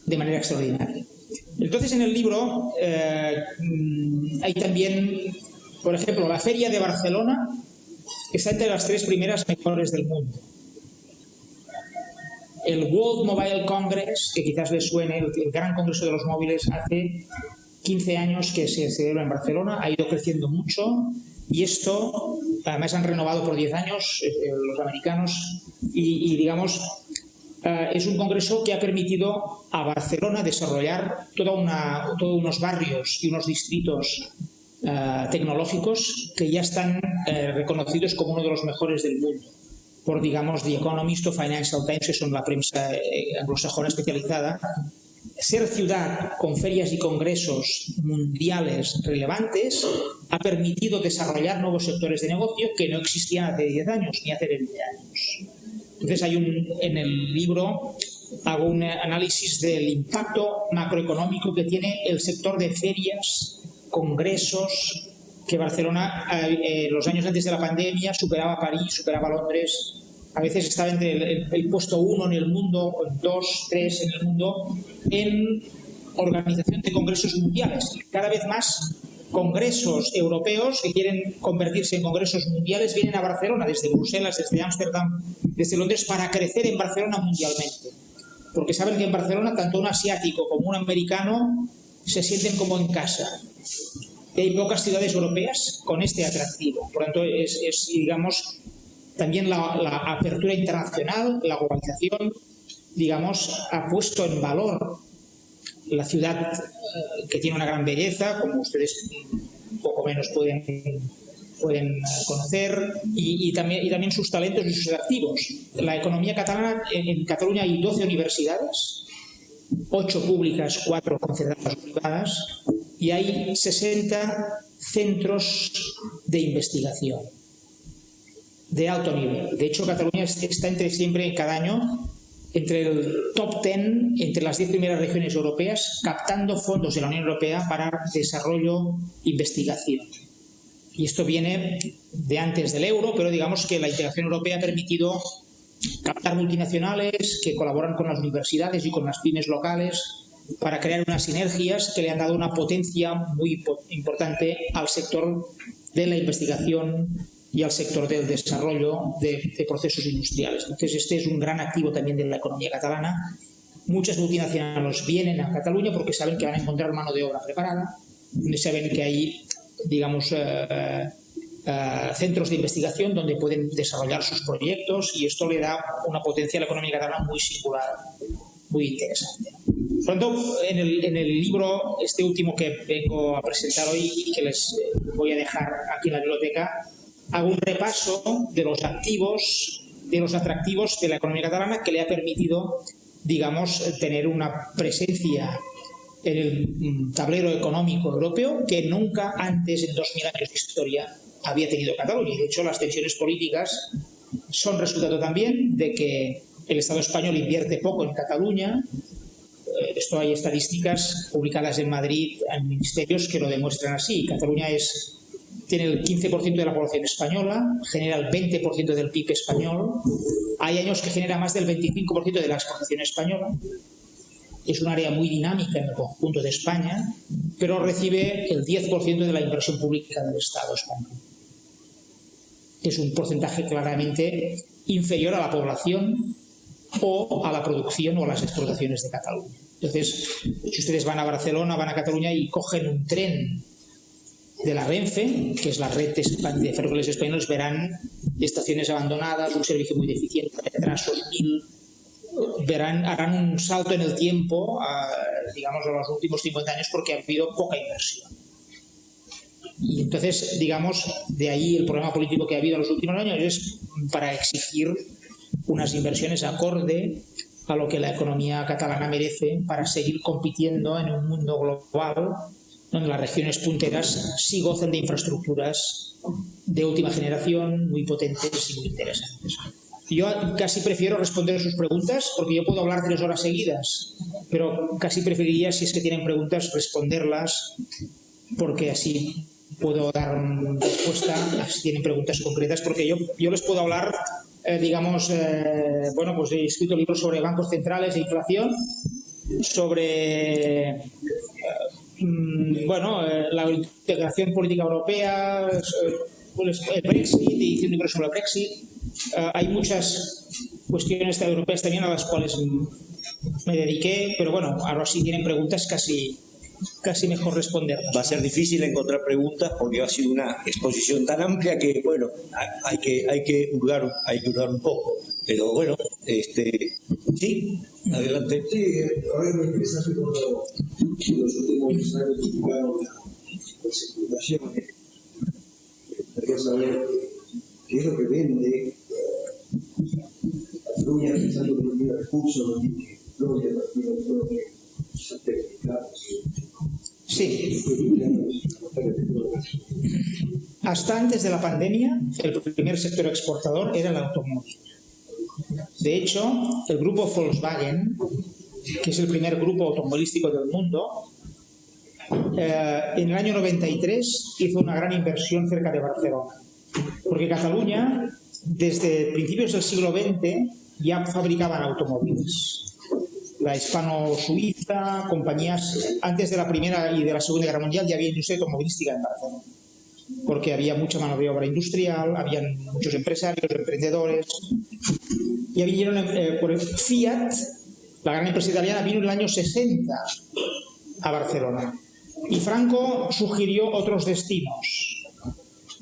de manera extraordinaria. Entonces, en el libro hay también, por ejemplo, la Feria de Barcelona está entre las 3 primeras mejores del mundo. El World Mobile Congress, que quizás les suene, el gran congreso de los móviles, hace 15 años que se celebra en Barcelona, ha ido creciendo mucho y esto, además han renovado por 10 años los americanos y digamos, es un congreso que ha permitido a Barcelona desarrollar todos unos barrios y unos distritos tecnológicos que ya están reconocidos como uno de los mejores del mundo por, digamos, The Economist o Financial Times, que son la prensa anglosajona especializada. Ser ciudad con ferias y congresos mundiales relevantes ha permitido desarrollar nuevos sectores de negocio que no existían hace 10 años ni hace 20 años. Entonces en el libro hago un análisis del impacto macroeconómico que tiene el sector de ferias, congresos, que Barcelona los años antes de la pandemia superaba a París, superaba a Londres, a veces estaba entre el puesto 1 en el mundo, o el 2, 3 en el mundo, en organización de congresos mundiales. Cada vez más congresos europeos que quieren convertirse en congresos mundiales vienen a Barcelona, desde Bruselas, desde Ámsterdam, desde Londres, para crecer en Barcelona mundialmente. Porque saben que en Barcelona tanto un asiático como un americano se sienten como en casa. Y hay pocas ciudades europeas con este atractivo. Por lo tanto, es digamos, también la apertura internacional, la globalización, digamos, ha puesto en valor la ciudad que tiene una gran belleza, como ustedes poco menos pueden conocer, y también sus talentos y sus atractivos. La economía catalana, en Cataluña hay 12 universidades, 8 públicas, 4 concentradas privadas, y hay 60 centros de investigación de alto nivel. De hecho, Cataluña está siempre, cada año, entre el top 10, entre las 10 primeras regiones europeas, captando fondos de la Unión Europea para desarrollo e investigación. Y esto viene de antes del euro, pero digamos que la integración europea ha permitido captar multinacionales que colaboran con las universidades y con las pymes locales para crear unas sinergias que le han dado una potencia muy importante al sector de la investigación y al sector del desarrollo de procesos industriales. Entonces, este es un gran activo también de la economía catalana. Muchas multinacionales vienen a Cataluña porque saben que van a encontrar mano de obra preparada, saben que hay, digamos, centros de investigación donde pueden desarrollar sus proyectos, y esto le da una potencia a la economía catalana muy singular, muy interesante. Por lo tanto, en el libro, este último que vengo a presentar hoy y que les voy a dejar aquí en la biblioteca, hago un repaso de los activos, de los atractivos de la economía catalana que le ha permitido, digamos, tener una presencia en el tablero económico europeo que nunca antes, en 2000 años de historia, había tenido Cataluña. Y de hecho, las tensiones políticas son resultado también de que el Estado español invierte poco en Cataluña. Esto hay estadísticas publicadas en Madrid en ministerios que lo demuestran así. Cataluña tiene el 15% de la población española, genera el 20% del PIB español. Hay años que genera más del 25% de la exportación española. Es un área muy dinámica en el conjunto de España, pero recibe el 10% de la inversión pública del Estado español. Es un porcentaje claramente inferior a la población o a la producción o a las exportaciones de Cataluña. Entonces, si ustedes van a Barcelona, van a Cataluña y cogen un tren de la Renfe, que es la red de ferrocarriles españoles, verán estaciones abandonadas, un servicio muy deficiente, retrasos, harán un salto en el tiempo, digamos, a los últimos 50 años, porque ha habido poca inversión. Y entonces, digamos, de ahí el problema político que ha habido en los últimos años es para exigir unas inversiones acorde a lo que la economía catalana merece para seguir compitiendo en un mundo global donde las regiones punteras sí gozan de infraestructuras de última generación, muy potentes y muy interesantes. Yo casi prefiero responder sus preguntas, porque yo puedo hablar 3 horas seguidas, pero casi preferiría, si es que tienen preguntas, responderlas, porque así puedo dar respuesta si tienen preguntas concretas, porque yo les puedo hablar bueno, pues he escrito libros sobre bancos centrales e inflación, sobre la integración política europea, el Brexit, y hice un libro sobre el Brexit. Hay muchas cuestiones europeas también a las cuales me dediqué, pero bueno, ahora si tienen preguntas casi mejor responderlas. Va a ser difícil encontrar preguntas porque ha sido una exposición tan amplia que, bueno, hay que hurgar un poco. Pero bueno, sí, adelante. Sí, ahora me expresaste como los últimos años jugaron la secundación. Quería saber qué es lo que vende Cataluña, pensando que no tiene recursos, no tiene gloria, no tiene certificados. Sí. Hasta antes de la pandemia, el primer sector exportador era el automóvil. De hecho, el grupo Volkswagen, que es el primer grupo automovilístico del mundo, en el año 93 hizo una gran inversión cerca de Barcelona. Porque Cataluña, desde principios del siglo XX, ya fabricaban automóviles. La hispano-suiza, compañías antes de la Primera y de la Segunda Guerra Mundial ya había industria automovilística en Barcelona, porque había mucha mano de obra industrial, habían muchos empresarios, emprendedores. Ya vinieron por el Fiat, la gran empresa italiana, vino en el año 60 a Barcelona. Y Franco sugirió otros destinos.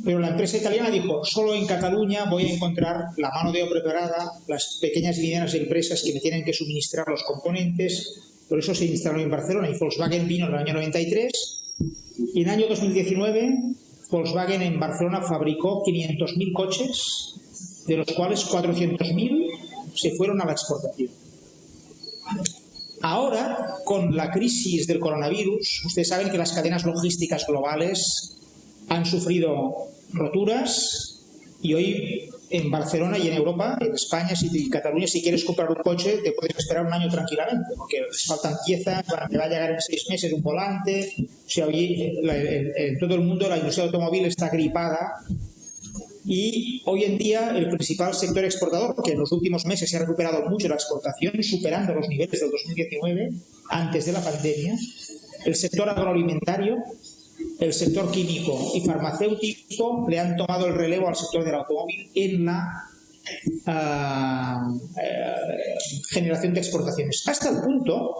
Pero la empresa italiana dijo, solo en Cataluña voy a encontrar la mano de obra preparada, las pequeñas y medianas empresas que me tienen que suministrar los componentes. Por eso se instaló en Barcelona y Volkswagen vino en el año 93. Y en el año 2019, Volkswagen en Barcelona fabricó 500.000 coches, de los cuales 400.000 se fueron a la exportación. Ahora, con la crisis del coronavirus, ustedes saben que las cadenas logísticas globales han sufrido roturas y hoy en Barcelona y en Europa, en España y en Cataluña, si quieres comprar un coche te puedes esperar un año tranquilamente porque faltan piezas, te va a llegar en 6 meses un volante. O sea, hoy en todo el mundo la industria automóvil está gripada y hoy en día el principal sector exportador, que en los últimos meses se ha recuperado mucho la exportación, superando los niveles del 2019, antes de la pandemia, el sector agroalimentario, el sector químico y farmacéutico le han tomado el relevo al sector del automóvil en la generación de exportaciones. Hasta el punto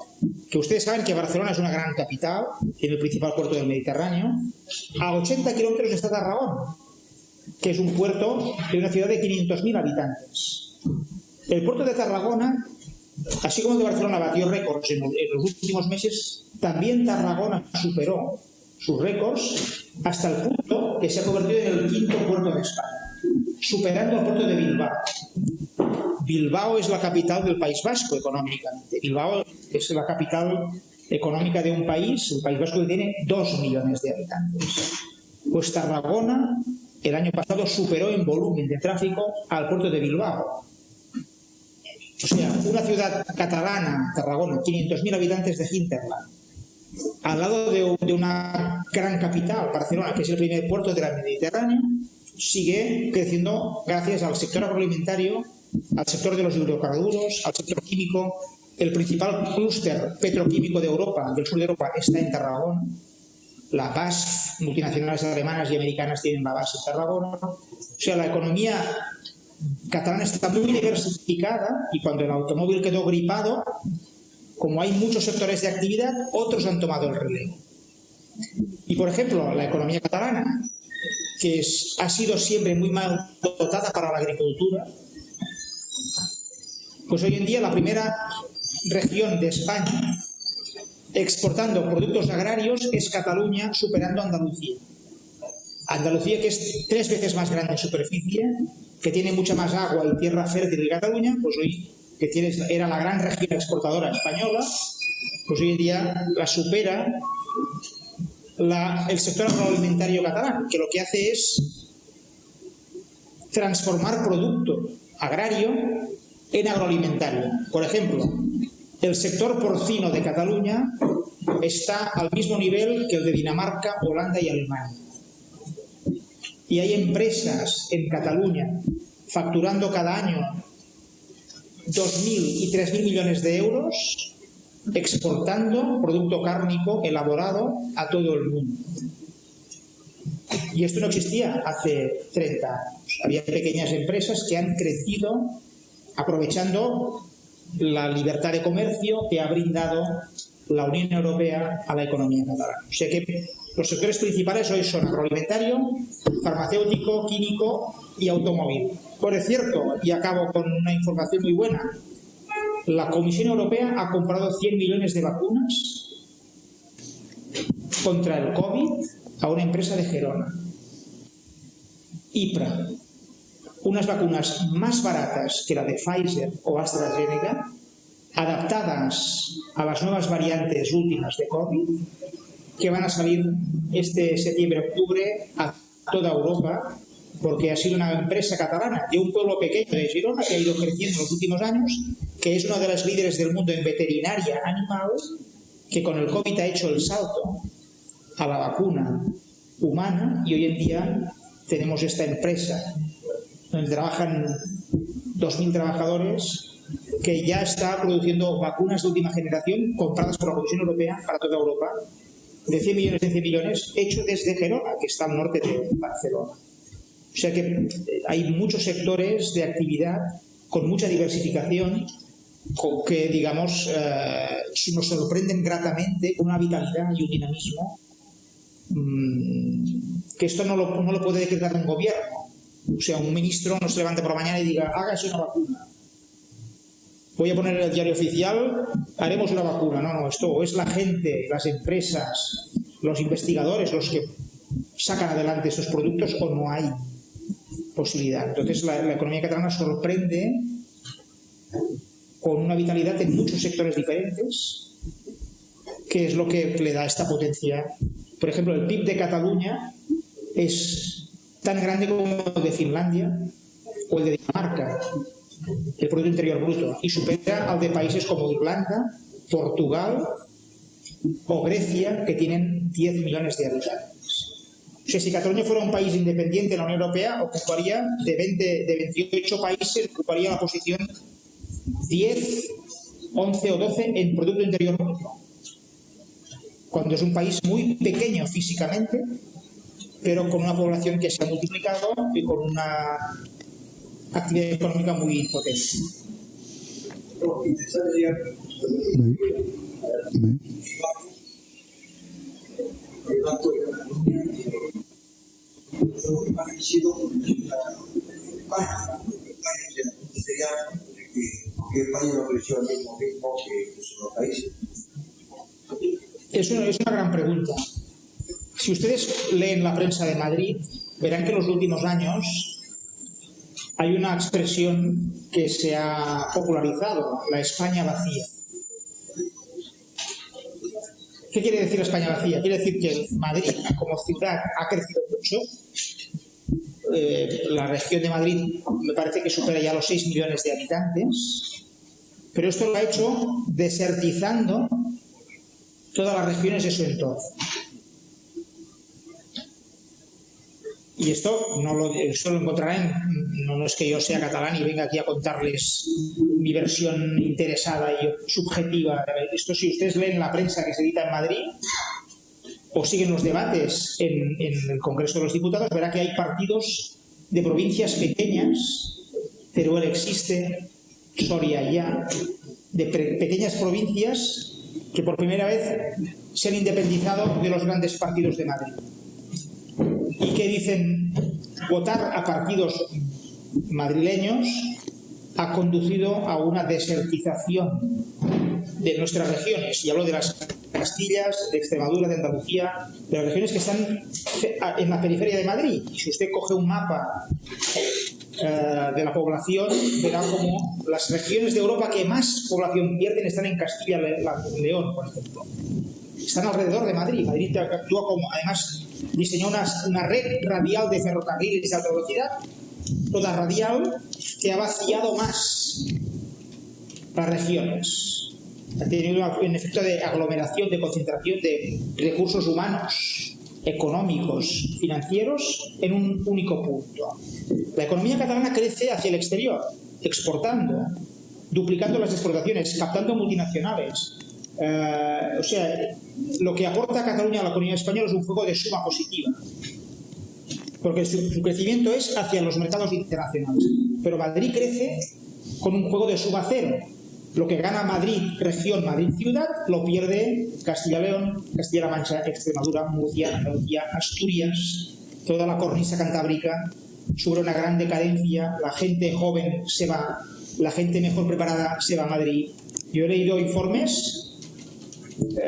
que ustedes saben que Barcelona es una gran capital, tiene el principal puerto del Mediterráneo. A 80 kilómetros está Tarragona, que es un puerto de una ciudad de 500.000 habitantes. El puerto de Tarragona, así como el de Barcelona batió récords en los últimos meses, también Tarragona superó sus récords hasta el punto que se ha convertido en el 5º puerto de España, superando al puerto de Bilbao. Bilbao es la capital del País Vasco económicamente. Bilbao es la capital económica de un país, el País Vasco, que tiene 2 millones de habitantes. Pues Tarragona el año pasado superó en volumen de tráfico al puerto de Bilbao. O sea, una ciudad catalana, Tarragona, 500.000 habitantes de hinterland, al lado de una gran capital, Barcelona, que es el primer puerto del Mediterráneo, sigue creciendo gracias al sector agroalimentario, al sector de los hidrocarburos, al sector químico. El principal clúster petroquímico de Europa, del sur de Europa, está en Tarragona. La BASF, multinacionales alemanas y americanas, tienen la base en Tarragona. O sea, la economía catalana está muy diversificada y cuando el automóvil quedó gripado, como hay muchos sectores de actividad, otros han tomado el relevo. Y, por ejemplo, la economía catalana, que ha sido siempre muy mal dotada para la agricultura, pues hoy en día la primera región de España exportando productos agrarios es Cataluña, superando a Andalucía. Andalucía, que es 3 veces más grande en superficie, que tiene mucha más agua y tierra fértil que Cataluña, pues hoy, que era la gran región exportadora española, pues hoy en día la supera el sector agroalimentario catalán, que lo que hace es transformar producto agrario en agroalimentario. Por ejemplo, el sector porcino de Cataluña está al mismo nivel que el de Dinamarca, Holanda y Alemania. Y hay empresas en Cataluña facturando cada año 2.000 y 3.000 millones de euros, exportando producto cárnico elaborado a todo el mundo. Y esto no existía hace 30 años. Había pequeñas empresas que han crecido aprovechando la libertad de comercio que ha brindado la Unión Europea a la economía catalana. O sea que los sectores principales hoy son agroalimentario, farmacéutico, químico y automóvil. Por cierto, y acabo con una información muy buena, la Comisión Europea ha comprado 100 millones de vacunas contra el COVID a una empresa de Gerona, IPRA, unas vacunas más baratas que la de Pfizer o AstraZeneca, adaptadas a las nuevas variantes últimas de COVID, que van a salir este septiembre-octubre a toda Europa, porque ha sido una empresa catalana de un pueblo pequeño de Girona que ha ido creciendo en los últimos años, que es una de las líderes del mundo en veterinaria animal, que con el COVID ha hecho el salto a la vacuna humana y hoy en día tenemos esta empresa donde trabajan 2.000 trabajadores que ya está produciendo vacunas de última generación compradas por la Comisión Europea para toda Europa de 100 millones en 100 millones, hecho desde Gerona, que está al norte de Barcelona. O sea que hay muchos sectores de actividad con mucha diversificación que, digamos, nos sorprenden gratamente con una vitalidad y un dinamismo que esto no lo puede decretar un gobierno. O sea, un ministro no se levante por la mañana y diga, hágase una vacuna. Voy a poner en el diario oficial, haremos una vacuna. No, esto es la gente, las empresas, los investigadores los que sacan adelante esos productos o no hay posibilidad. Entonces la economía catalana sorprende con una vitalidad en muchos sectores diferentes, que es lo que le da esta potencia. Por ejemplo, el PIB de Cataluña es tan grande como el de Finlandia o el de Dinamarca, el Producto Interior Bruto, y supera al de países como Irlanda, Portugal o Grecia, que tienen 10 millones de habitantes. O sea, si Cataluña fuera un país independiente en la Unión Europea, ocuparía de 28 países, ocuparía la posición 10, 11 o 12 en Producto Interior Bruto, cuando es un país muy pequeño físicamente, pero con una población que se ha multiplicado y con una actividad económica muy potente. Es una gran pregunta. Si ustedes leen la prensa de Madrid, verán que en los últimos años hay una expresión que se ha popularizado, la España vacía. ¿Qué quiere decir España vacía? Quiere decir que Madrid, como ciudad, ha crecido mucho. La región de Madrid me parece que supera ya los 6 millones de habitantes, pero esto lo ha hecho desertizando todas las regiones de su entorno. Y esto lo encontrarán, no es que yo sea catalán y venga aquí a contarles mi versión interesada y subjetiva. Esto, si ustedes leen la prensa que se edita en Madrid o siguen los debates en el Congreso de los Diputados, verá que hay partidos de provincias pequeñas, Teruel existe, Soria ya, de pequeñas provincias que por primera vez se han independizado de los grandes partidos de Madrid. Y que dicen, votar a partidos madrileños ha conducido a una desertización de nuestras regiones. Y hablo de las Castillas, de Extremadura, de Andalucía, de las regiones que están en la periferia de Madrid. Y si usted coge un mapa de la población, verá como las regiones de Europa que más población pierden están en Castilla y León, por ejemplo. Están alrededor de Madrid. Madrid actúa como, además, diseñó una red radial de ferrocarriles de alta velocidad, toda radial, que ha vaciado más las regiones. Ha tenido un efecto de aglomeración, de concentración de recursos humanos, económicos, financieros, en un único punto. La economía catalana crece hacia el exterior, exportando, duplicando las exportaciones, captando multinacionales. O sea, lo que aporta Cataluña a la economía española es un juego de suma positiva, porque su crecimiento es hacia los mercados internacionales. Pero Madrid crece con un juego de suma cero. Lo que gana Madrid, región, Madrid, ciudad, lo pierde Castilla-León, Castilla-La Mancha, Extremadura, Murcia, Andalucía, Asturias, toda la cornisa cantábrica, sufre una gran decadencia, la gente joven se va, la gente mejor preparada se va a Madrid. Yo he leído informes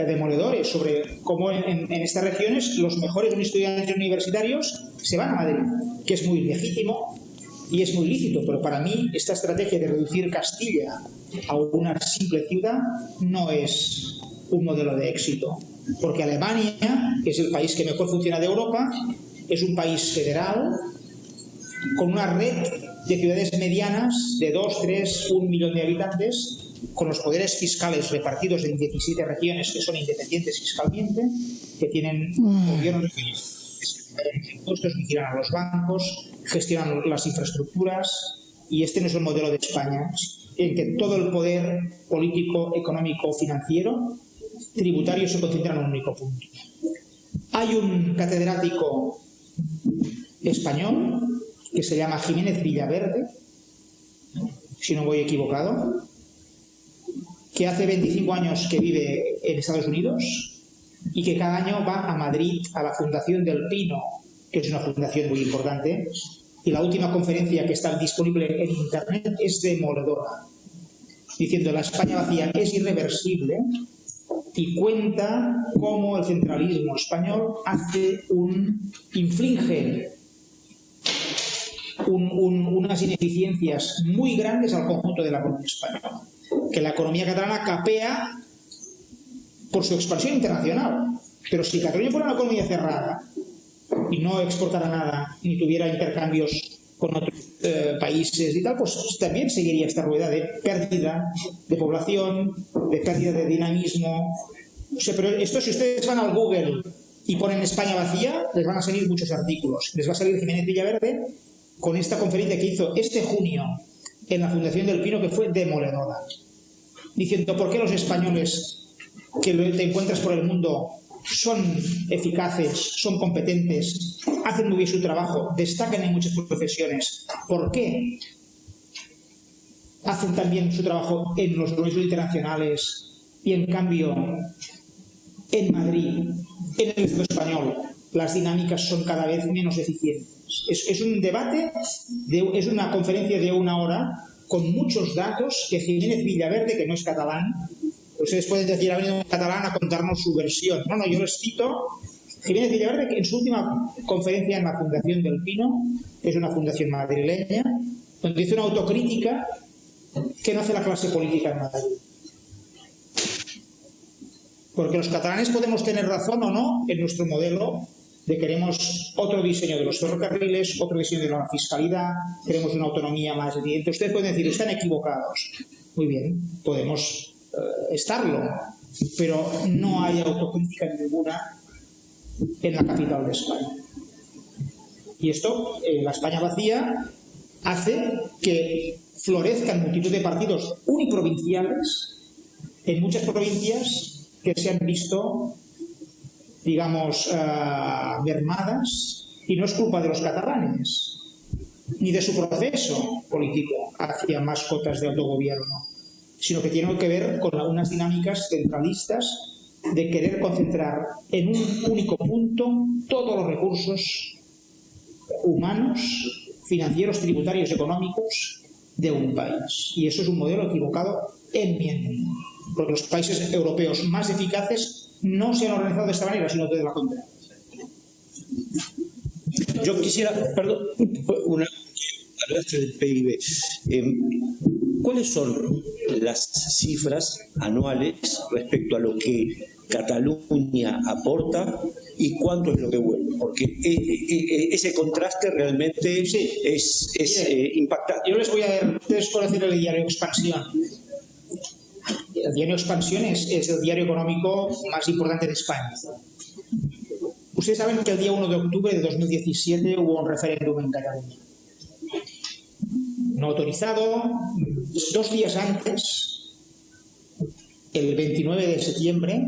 demoledores sobre cómo en estas regiones los mejores estudiantes universitarios se van a Madrid, que es muy legítimo y es muy lícito, pero para mí esta estrategia de reducir Castilla a una simple ciudad no es un modelo de éxito, porque Alemania, que es el país que mejor funciona de Europa, es un país federal con una red de ciudades medianas de 2, 3, 1 millón de habitantes, con los poderes fiscales repartidos en 17 regiones que son independientes fiscalmente, que tienen gobiernos que pagan impuestos, vigilan a los bancos, gestionan las infraestructuras, y este no es el modelo de España, en que todo el poder político, económico, financiero, tributario se concentra en un único punto. Hay un catedrático español que se llama Jiménez Villaverde, si no voy equivocado, que hace 25 años que vive en Estados Unidos y que cada año va a Madrid a la Fundación del Pino, que es una fundación muy importante, y la última conferencia que está disponible en Internet es demoledora, diciendo la España vacía es irreversible, y cuenta cómo el centralismo español inflige unas ineficiencias muy grandes al conjunto de la economía española, que la economía catalana capea por su expansión internacional. Pero si Cataluña fuera una economía cerrada y no exportara nada ni tuviera intercambios con otros países y tal, pues también seguiría esta rueda de pérdida de población, de pérdida de dinamismo. O sea, pero esto, si ustedes van al Google y ponen España vacía, les van a salir muchos artículos. Les va a salir Jiménez Villaverde con esta conferencia que hizo este junio en la Fundación del Pino, que fue demoledora, diciendo por qué los españoles que te encuentras por el mundo son eficaces, son competentes, hacen muy bien su trabajo, destacan en muchas profesiones. ¿Por qué hacen también su trabajo en los organismos internacionales y en cambio en Madrid, en el Estado español, las dinámicas son cada vez menos eficientes? Es un debate, es una conferencia de 1 hora con muchos datos que Jiménez Villaverde, que no es catalán, ustedes pueden decir, ha venido un catalán a contarnos su versión. No, yo les cito Jiménez Villaverde, que en su última conferencia en la Fundación del Pino, que es una fundación madrileña, donde hizo una autocrítica que no hace la clase política en Madrid. Porque los catalanes podemos tener razón o no en nuestro modelo de queremos otro diseño de los ferrocarriles, otro diseño de la fiscalidad, queremos una autonomía más evidente. Ustedes pueden decir, están equivocados. Muy bien, podemos estarlo, pero no hay autocrítica ninguna en la capital de España. Y esto, la España vacía, hace que florezcan multitud de partidos uniprovinciales en muchas provincias que se han visto, digamos, mermadas, y no es culpa de los catalanes ni de su proceso político hacia más cotas de autogobierno, sino que tiene que ver con unas dinámicas centralistas de querer concentrar en un único punto todos los recursos humanos, financieros, tributarios, económicos de un país. Y eso es un modelo equivocado en mi entender, porque los países europeos más eficaces no se han organizado de esta manera, sino de la contraria. Yo quisiera, perdón, hablaste del PIB. ¿Cuáles son las cifras anuales respecto a lo que Cataluña aporta y cuánto es lo que vuelve? Porque ese contraste realmente es impactante. Yo les voy a ver, ustedes conocen el diario Expansión. El diario Expansión es el diario económico más importante de España. Ustedes saben que el día 1 de octubre de 2017 hubo un referéndum en Cataluña. no autorizado. 2 días antes, el 29 de septiembre,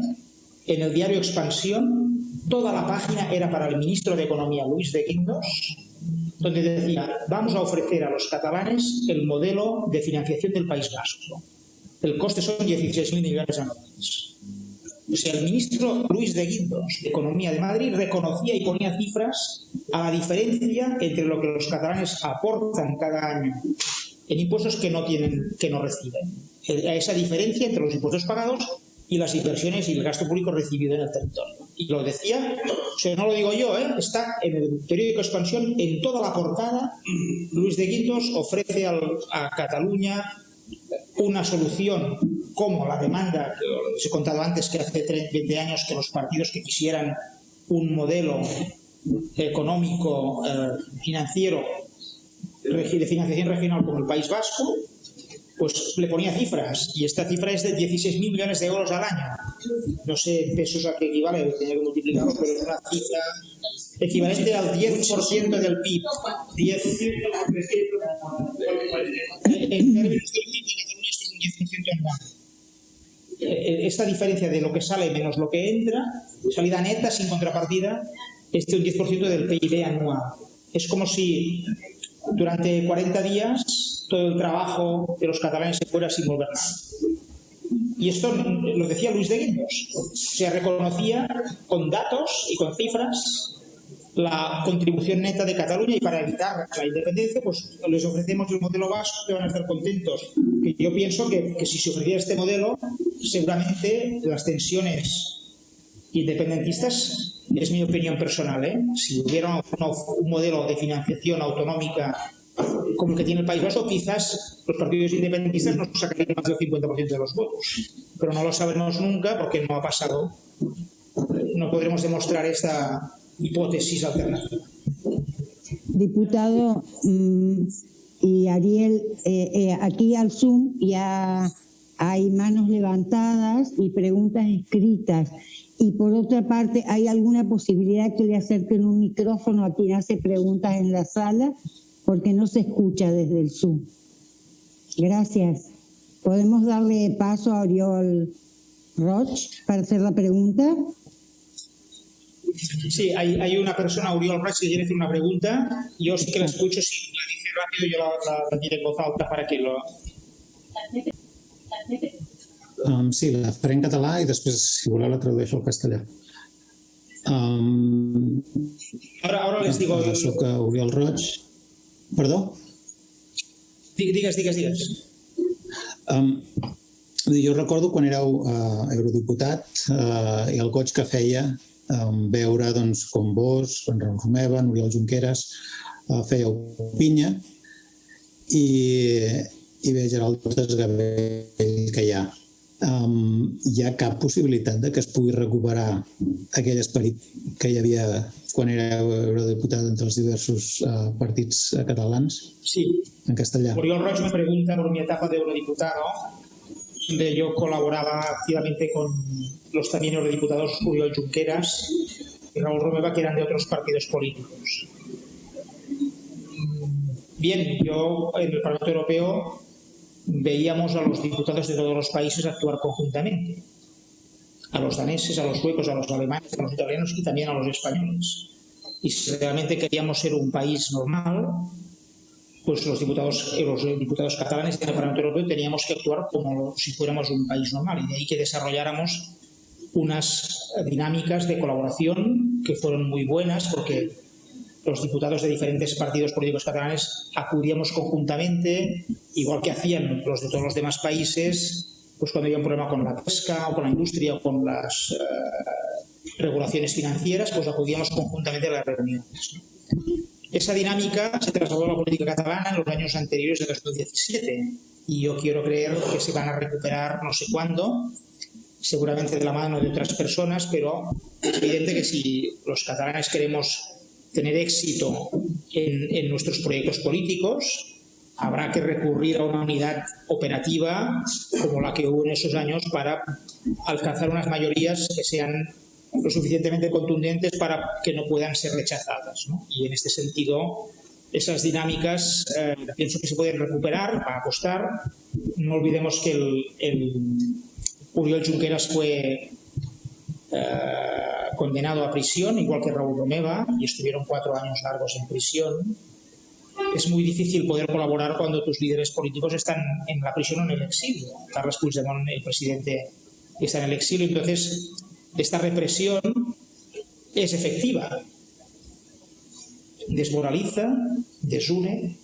en el diario Expansión, toda la página era para el ministro de Economía, Luis de Guindos, donde decía: vamos a ofrecer a los catalanes el modelo de financiación del País Vasco. El coste son 16.000 millones anuales. O sea, el ministro Luis de Guindos, de Economía de Madrid, reconocía y ponía cifras a la diferencia entre lo que los catalanes aportan cada año en impuestos que no reciben. A esa diferencia entre los impuestos pagados y las inversiones y el gasto público recibido en el territorio. Y lo decía, o sea, no lo digo yo, está en el periódico Expansión, en toda la portada. Luis de Guindos ofrece a Cataluña una solución como la demanda que os he contado antes, que hace 20 años que los partidos que quisieran un modelo económico, financiero, de financiación regional como el País Vasco, pues le ponía cifras, y esta cifra es de 16.000 millones de euros al año. No sé en pesos a qué equivale, tenía que multiplicarlo, pero es una cifra equivalente al 10% del PIB. En términos del PIB de Cataluña, esto es un 10% anual. Esta diferencia de lo que sale menos lo que entra, salida neta sin contrapartida, es un 10% del PIB anual. Es como si durante 40 días todo el trabajo de los catalanes se fuera sin volver nada. Y esto lo decía Luis de Guindos. Se reconocía con datos y con cifras la contribución neta de Cataluña, y para evitar la independencia, pues les ofrecemos el modelo vasco, que van a estar contentos. Que yo pienso que si se ofreciera este modelo, seguramente las tensiones independentistas, es mi opinión personal, si hubiera un modelo de financiación autonómica como el que tiene el País Vasco, quizás los partidos independentistas nos sacarían más del 50% de los votos. Pero no lo sabremos nunca porque no ha pasado. No podremos demostrar esta hipótesis alternativa. Diputado, y Ariel, aquí al Zoom ya hay manos levantadas y preguntas escritas. Y por otra parte, ¿hay alguna posibilidad que le acerquen un micrófono a quien hace preguntas en la sala? Porque no se escucha desde el Zoom. Gracias. ¿Podemos darle paso a Oriol Roig para hacer la pregunta? Sí, hay una persona, Oriol Roig, que quiere hacer una pregunta. Yo sí que la escucho, si la dice rápido, yo la diré en voz alta para que lo... Sí, la faré en català i després, si voleu, la tradueixo al castellà. Ahora les digo... Soc Oriol Roig. Perdó? Digues. Jo recordo quan éreu eurodiputat i el goig que feia veure com vos, en Ramon Romeva, Oriol Junqueras, fèieu pinya i bé, Gerald Desgavell que hi ha. Hi ha cap possibilitat de que es pugui recuperar aquell esperit que hi havia quan era eurodiputat entre els diversos partits catalans? Sí. En castellà. Oriol Roig me pregunta por mi etapa de eurodiputado, donde yo colaboraba activamente con los también eurodiputados Oriol Junqueras y Raúl Romeva, que eran de otros partidos políticos. Bien, yo en el Parlamento Europeo veíamos a los diputados de todos los países actuar conjuntamente. A los daneses, a los suecos, a los alemanes, a los italianos y también a los españoles. Y si realmente queríamos ser un país normal, pues los diputados catalanes del Parlamento Europeo teníamos que actuar como si fuéramos un país normal. Y de ahí que desarrolláramos unas dinámicas de colaboración que fueron muy buenas, porque los diputados de diferentes partidos políticos catalanes acudíamos conjuntamente, igual que hacían los de todos los demás países, pues cuando había un problema con la pesca o con la industria o con las regulaciones financieras, pues acudíamos conjuntamente a las reuniones. Esa dinámica se trasladó a la política catalana en los años anteriores de 2017 y yo quiero creer que se van a recuperar no sé cuándo, seguramente de la mano de otras personas, pero es evidente que si los catalanes queremos tener éxito en nuestros proyectos políticos, habrá que recurrir a una unidad operativa como la que hubo en esos años para alcanzar unas mayorías que sean lo suficientemente contundentes para que no puedan ser rechazadas, ¿no? Y en este sentido, esas dinámicas pienso que se pueden recuperar, va a costar. No olvidemos que el Oriol Junqueras fue condenado a prisión, igual que Raúl Romeva, y estuvieron 4 años largos en prisión. Es muy difícil poder colaborar cuando tus líderes políticos están en la prisión o en el exilio. Carles Puigdemont, el presidente, está en el exilio. Entonces, esta represión es efectiva. Desmoraliza, desune,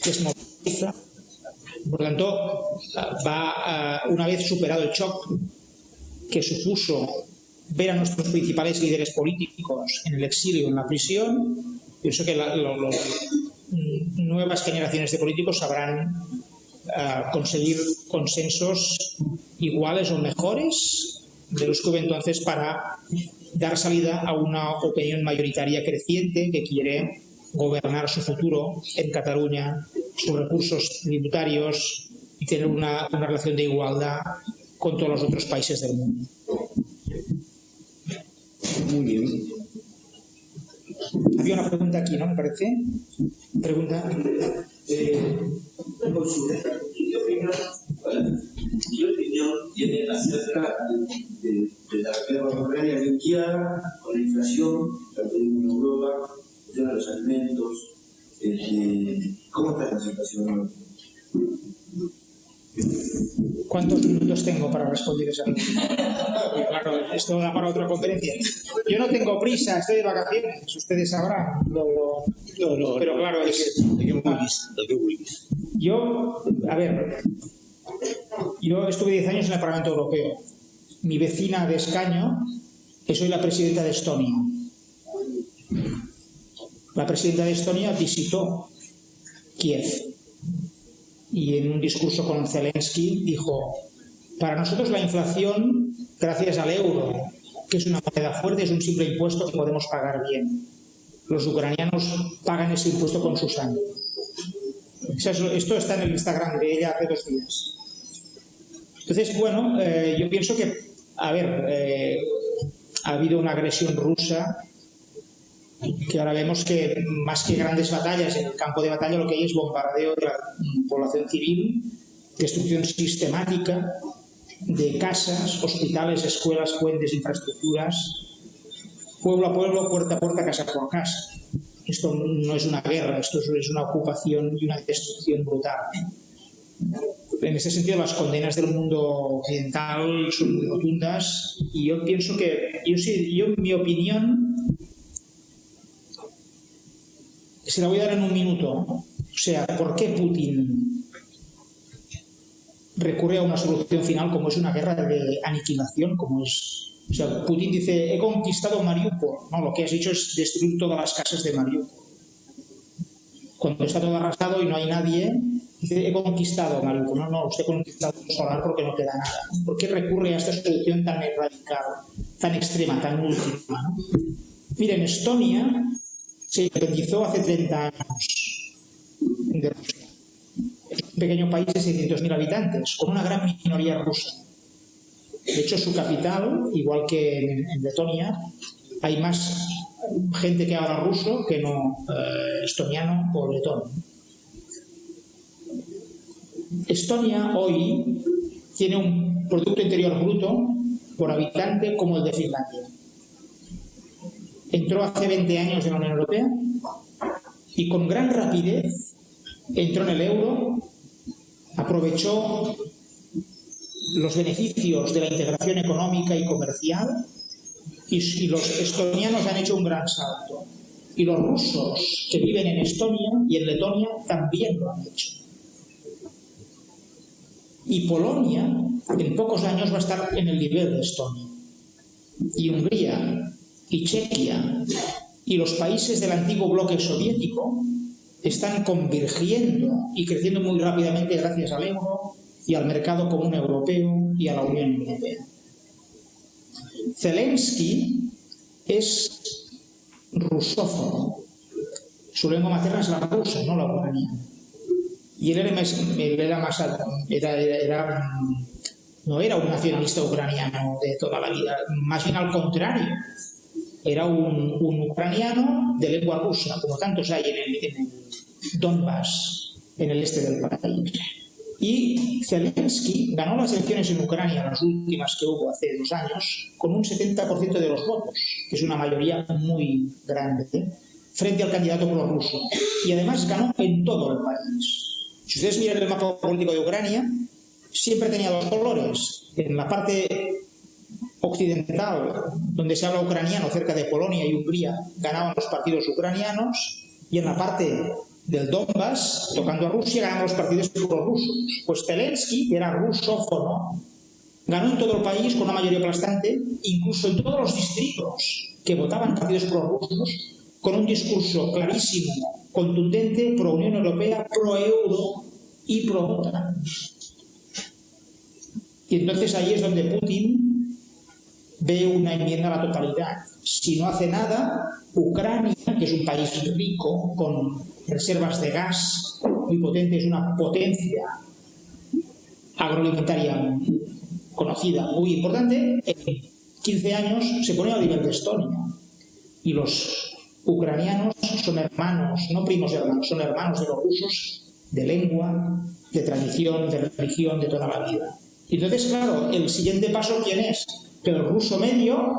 desmoviliza. Por lo tanto, una vez superado el shock que supuso ver a nuestros principales líderes políticos en el exilio, en la prisión, pienso que nuevas generaciones de políticos sabrán conseguir consensos iguales o mejores de los que hubo entonces para dar salida a una opinión mayoritaria creciente que quiere gobernar su futuro en Cataluña, sus recursos tributarios y tener una relación de igualdad con todos los otros países del mundo. Muy bien. Había una pregunta aquí, ¿no? Me parece. Pregunta. ¿Qué opinión tiene acerca de la guerra ucrania liquidada con la inflación que tenemos en Europa, de los alimentos? ¿Cómo está la situación? ¿Cuántos minutos tengo para responder esa pregunta? Claro, esto da para otra conferencia. Yo no tengo prisa, estoy de vacaciones, ustedes sabrán. Pero claro, yo estuve 10 años en el Parlamento Europeo. Mi vecina de escaño es hoy la presidenta de Estonia. La presidenta de Estonia visitó Kiev y en un discurso con Zelensky dijo: para nosotros la inflación, gracias al euro, que es una moneda fuerte, es un simple impuesto que podemos pagar bien. Los ucranianos pagan ese impuesto con su sangre. Esto está en el Instagram de ella hace 2 días. Entonces, bueno, yo pienso que, ha habido una agresión rusa que ahora vemos que más que grandes batallas en el campo de batalla lo que hay es bombardeo de la población civil, destrucción sistemática de casas, hospitales, escuelas, puentes, infraestructuras, pueblo a pueblo, puerta a puerta, casa por casa. Esto no es una guerra, esto es una ocupación y una destrucción brutal. En ese sentido, las condenas del mundo occidental son muy rotundas y yo pienso que, mi opinión, se la voy a dar en un minuto. O sea, ¿por qué Putin recurre a una solución final como es una guerra de aniquilación? O sea, Putin dice: he conquistado Mariupol. No, lo que has hecho es destruir todas las casas de Mariupol. Cuando está todo arrasado y no hay nadie, dice: he conquistado Mariupol. No, usted ha conquistado un solar porque no queda nada. ¿Por qué recurre a esta solución tan radical, tan extrema, tan última, ¿no? Miren, Estonia se independizó hace 30 años de Rusia. Es un pequeño país de 600.000 habitantes, con una gran minoría rusa. De hecho, su capital, igual que en Letonia, hay más gente que habla ruso que no estoniano o letón. Estonia hoy tiene un Producto Interior Bruto por habitante como el de Finlandia. Entró hace 20 años en la Unión Europea y con gran rapidez entró en el euro, aprovechó los beneficios de la integración económica y comercial y los estonianos han hecho un gran salto. Y los rusos que viven en Estonia y en Letonia también lo han hecho. Y Polonia en pocos años va a estar en el nivel de Estonia. Y Hungría y Chequia y los países del antiguo bloque soviético están convergiendo y creciendo muy rápidamente gracias al euro y al mercado común europeo y a la Unión Europea. Zelensky es rusófono. Su lengua materna es la rusa, no la ucraniana. Y él no era un nacionalista ucraniano de toda la vida, más bien al contrario. era un ucraniano de lengua rusa, como tantos hay en el Donbass, en el este del país. Y Zelensky ganó las elecciones en Ucrania, las últimas que hubo hace 2 años, con un 70% de los votos, que es una mayoría muy grande, frente al candidato prorruso. Y además ganó en todo el país. Si ustedes miran el mapa político de Ucrania, siempre tenía 2 colores. En la parte occidental, donde se habla ucraniano, cerca de Polonia y Hungría, ganaban los partidos ucranianos, y en la parte del Donbass, tocando a Rusia, ganaban los partidos prorrusos. Pues Zelensky, que era rusófono, ganó en todo el país con una mayoría aplastante, incluso en todos los distritos que votaban partidos prorrusos, con un discurso clarísimo, contundente, pro Unión Europea, pro Euro y pro OTAN. Y entonces ahí es donde Putin ve una enmienda a la totalidad. Si no hace nada, Ucrania, que es un país rico, con reservas de gas muy potentes, una potencia agroalimentaria conocida, muy importante, en 15 años se pone al nivel de Estonia. Y los ucranianos son hermanos, no primos hermanos, son hermanos de los rusos, de lengua, de tradición, de religión, de toda la vida. Y entonces, claro, el siguiente paso, ¿quién es? Que el ruso medio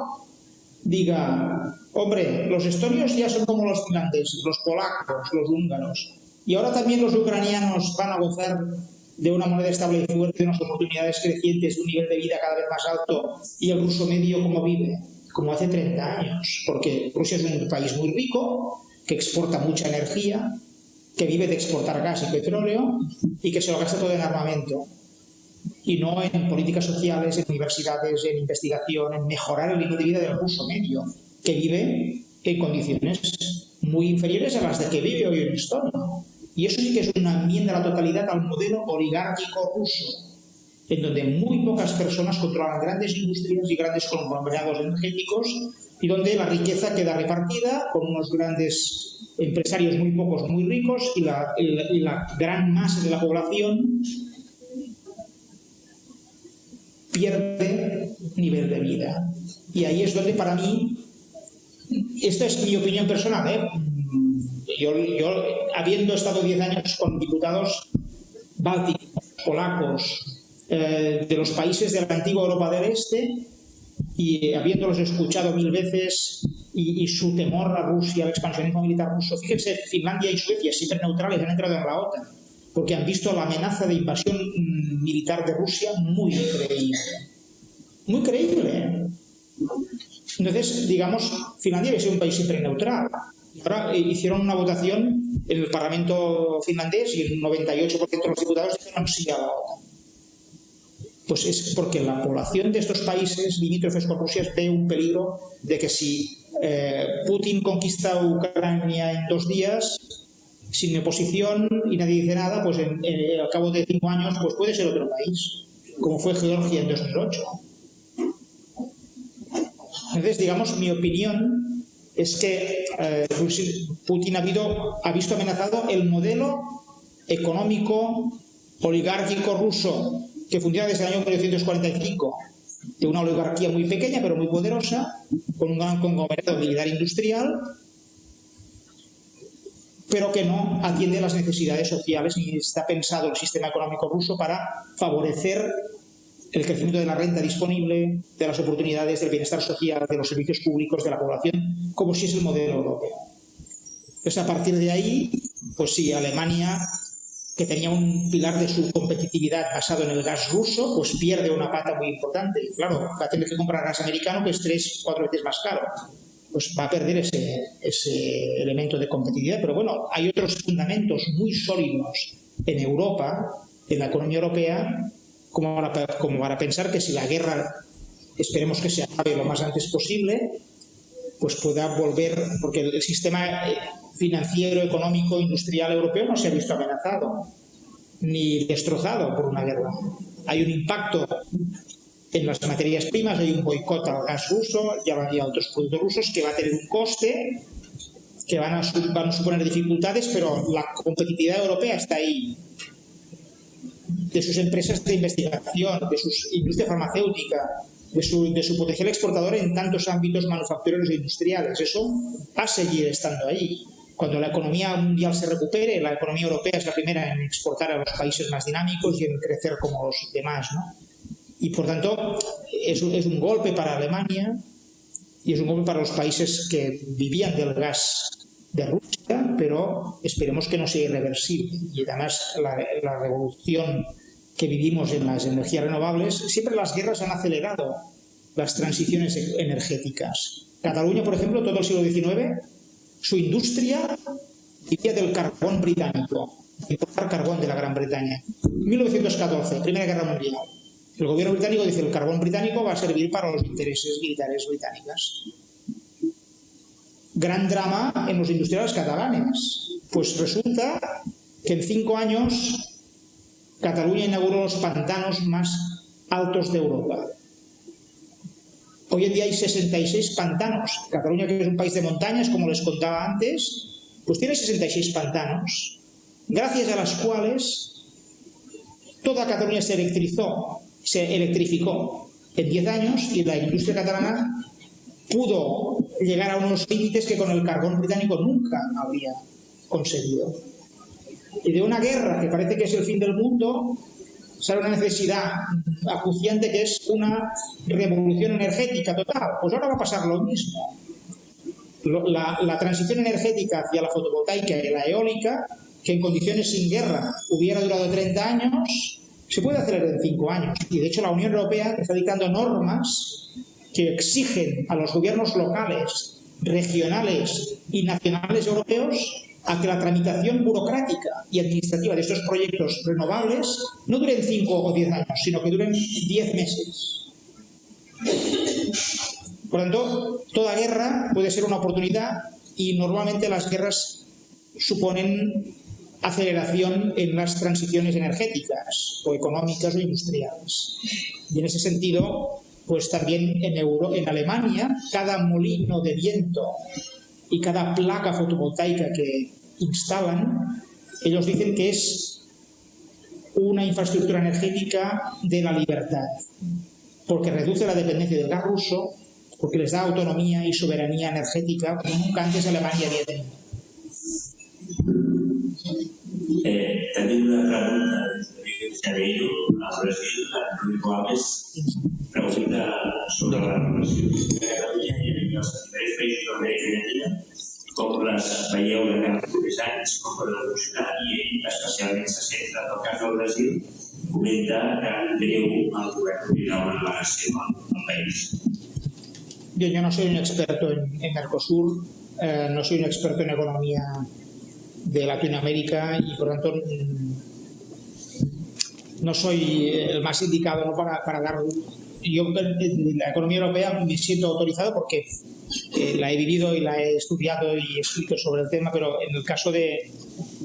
diga, hombre, los estonios ya son como los finlandeses, los polacos, los húngaros, y ahora también los ucranianos van a gozar de una moneda estable y fuerte, de unas oportunidades crecientes, de un nivel de vida cada vez más alto, y el ruso medio, ¿cómo vive? Como hace 30 años, porque Rusia es un país muy rico, que exporta mucha energía, que vive de exportar gas y petróleo, y que se lo gasta todo en armamento. Y no en políticas sociales, en universidades, en investigación, en mejorar el nivel de vida del ruso medio, que vive en condiciones muy inferiores a las de que vive hoy en Estonia. Y eso sí que es una enmienda a la totalidad al modelo oligárquico ruso, en donde muy pocas personas controlan grandes industrias y grandes conglomerados energéticos, y donde la riqueza queda repartida con unos grandes empresarios muy pocos, muy ricos, y la gran masa de la población pierde nivel de vida. Y ahí es donde, para mí, esta es mi opinión personal, yo habiendo estado 10 años con diputados bálticos, polacos, de los países de la antigua Europa del Este, y habiéndolos escuchado 1000 veces, y su temor a Rusia, al expansionismo militar ruso. Fíjense, Finlandia y Suecia, siempre neutrales, han entrado en la OTAN, porque han visto la amenaza de invasión militar de Rusia muy creíble. Muy creíble. Entonces, digamos, Finlandia había sido un país siempre neutral. Ahora hicieron una votación en el Parlamento finlandés y el 98% de los diputados dijeron sí a la OTAN. Pues es porque la población de estos países limítrofes con Rusia ve un peligro de que si Putin conquista Ucrania en 2 días, sin oposición y nadie dice nada, pues al cabo de 5 años pues puede ser otro país, como fue Georgia en 2008. Entonces, digamos, mi opinión es que Putin ha visto amenazado el modelo económico oligárquico ruso que funciona desde el año 1945, de una oligarquía muy pequeña pero muy poderosa, con un gran conglomerado militar industrial, pero que no atiende las necesidades sociales ni está pensado el sistema económico ruso para favorecer el crecimiento de la renta disponible, de las oportunidades, del bienestar social, de los servicios públicos, de la población, como si es el modelo europeo. Entonces, a partir de ahí, pues sí, Alemania, que tenía un pilar de su competitividad basado en el gas ruso, pues pierde una pata muy importante. Claro, va a tener que comprar gas americano, que es 3-4 veces más caro. Pues va a perder ese elemento de competitividad. Pero bueno, hay otros fundamentos muy sólidos en Europa, en la economía europea, como para pensar que si la guerra, esperemos que se acabe lo más antes posible, pues pueda volver, porque el sistema financiero, económico, industrial europeo no se ha visto amenazado ni destrozado por una guerra. Hay un impacto en las materias primas, hay un boicot al gas ruso y a otros productos rusos que va a tener un coste, que van a suponer dificultades, pero la competitividad europea está ahí. De sus empresas de investigación, de su industria farmacéutica, de su potencial exportador en tantos ámbitos manufactureros e industriales. Eso va a seguir estando ahí. Cuando la economía mundial se recupere, la economía europea es la primera en exportar a los países más dinámicos y en crecer como los demás, ¿no? Y por tanto es un golpe para Alemania y es un golpe para los países que vivían del gas de Rusia, pero esperemos que no sea irreversible. Y además la revolución que vivimos en las energías renovables, siempre las guerras han acelerado las transiciones energéticas. Cataluña, por ejemplo, todo el siglo XIX, su industria vivía del carbón británico, importar carbón de la Gran Bretaña. 1914, Primera Guerra Mundial. El gobierno británico dice que el carbón británico va a servir para los intereses militares británicos. Gran drama en los industriales catalanes. Pues resulta que en 5 años Cataluña inauguró los pantanos más altos de Europa. Hoy en día hay 66 pantanos. Cataluña, que es un país de montañas, como les contaba antes, pues tiene 66 pantanos, gracias a las cuales toda Cataluña se electrificó en 10 años y la industria catalana pudo llegar a unos límites que con el carbón británico nunca habría conseguido. Y de una guerra que parece que es el fin del mundo, sale una necesidad acuciante que es una revolución energética total. Pues ahora va a pasar lo mismo. La transición energética hacia la fotovoltaica y la eólica, que en condiciones sin guerra hubiera durado 30 años, se puede acelerar en 5 años. Y de hecho la Unión Europea está dictando normas que exigen a los gobiernos locales, regionales y nacionales europeos a que la tramitación burocrática y administrativa de estos proyectos renovables no duren 5 o 10 años, sino que duren 10 meses. Por lo tanto, toda guerra puede ser una oportunidad y normalmente las guerras suponen aceleración en las transiciones energéticas o económicas o industriales. Y en ese sentido, pues también en Alemania, cada molino de viento y cada placa fotovoltaica que instalan, ellos dicen que es una infraestructura energética de la libertad, porque reduce la dependencia del gas ruso, porque les da autonomía y soberanía energética como nunca antes Alemania había tenido. Tenim una pregunta de Janeiro al Brasil, Rui Gomes, pregunta sobre la relació de Catalunya i els diferents països d'Amèrica Llatina, com les veieu de cada 3 anys, com poden evolucionar, i ell especialment se centra, en el cas del Brasil, comenta que en breu el govern obrirà una delegació al país. Yo no soy un experto en Mercosur, no soy un experto en economía de Latinoamérica y por tanto no soy el más indicado, ¿no? para dar. Yo en la economía europea me siento autorizado porque la he vivido y la he estudiado y he escrito sobre el tema, pero en el caso de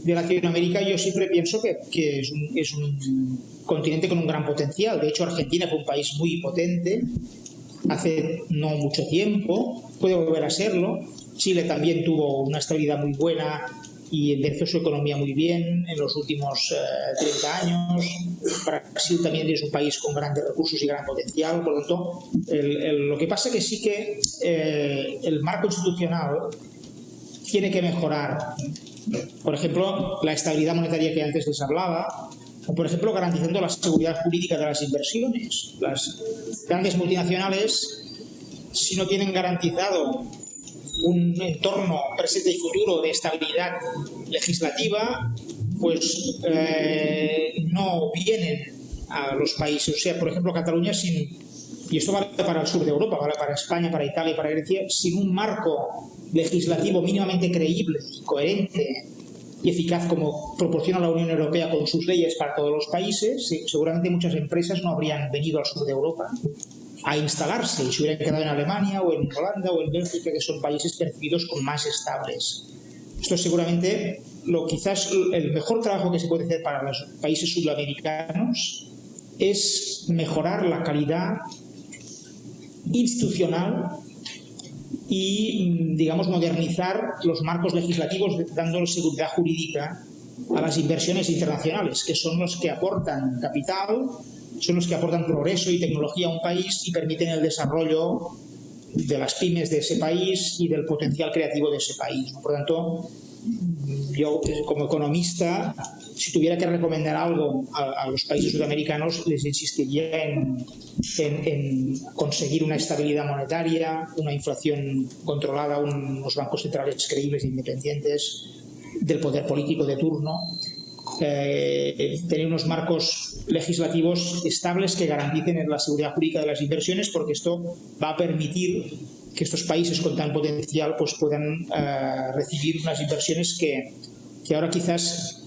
Latinoamérica yo siempre pienso que es un continente con un gran potencial. De hecho, Argentina fue un país muy potente hace no mucho tiempo, puede volver a serlo. Chile también tuvo una estabilidad muy buena y enderezó su economía muy bien en los últimos 30 años. Brasil también es un país con grandes recursos y gran potencial. Por lo tanto, lo que pasa es que sí que el marco institucional tiene que mejorar. Por ejemplo, la estabilidad monetaria que antes les hablaba, o por ejemplo, garantizando la seguridad jurídica de las inversiones. Las grandes multinacionales, si no tienen garantizado un entorno presente y futuro de estabilidad legislativa, pues no vienen a los países. O sea, por ejemplo, Cataluña y esto vale para el sur de Europa, vale para España, para Italia y para Grecia, sin un marco legislativo mínimamente creíble y coherente y eficaz como proporciona la Unión Europea con sus leyes para todos los países, seguramente muchas empresas no habrían venido al sur de Europa a instalarse y se hubieran quedado en Alemania o en Holanda o en Bélgica, que son países percibidos como más estables. Esto es seguramente quizás el mejor trabajo que se puede hacer para los países sudamericanos es mejorar la calidad institucional y, digamos, modernizar los marcos legislativos, dando seguridad jurídica a las inversiones internacionales, que son los que aportan capital son los que aportan progreso y tecnología a un país y permiten el desarrollo de las pymes de ese país y del potencial creativo de ese país. Por lo tanto, yo como economista, si tuviera que recomendar algo a los países sudamericanos, les insistiría en conseguir una estabilidad monetaria, una inflación controlada, unos bancos centrales creíbles e independientes del poder político de turno, tener unos marcos legislativos estables que garanticen la seguridad jurídica de las inversiones, porque esto va a permitir que estos países con tan potencial pues puedan recibir unas inversiones que ahora quizás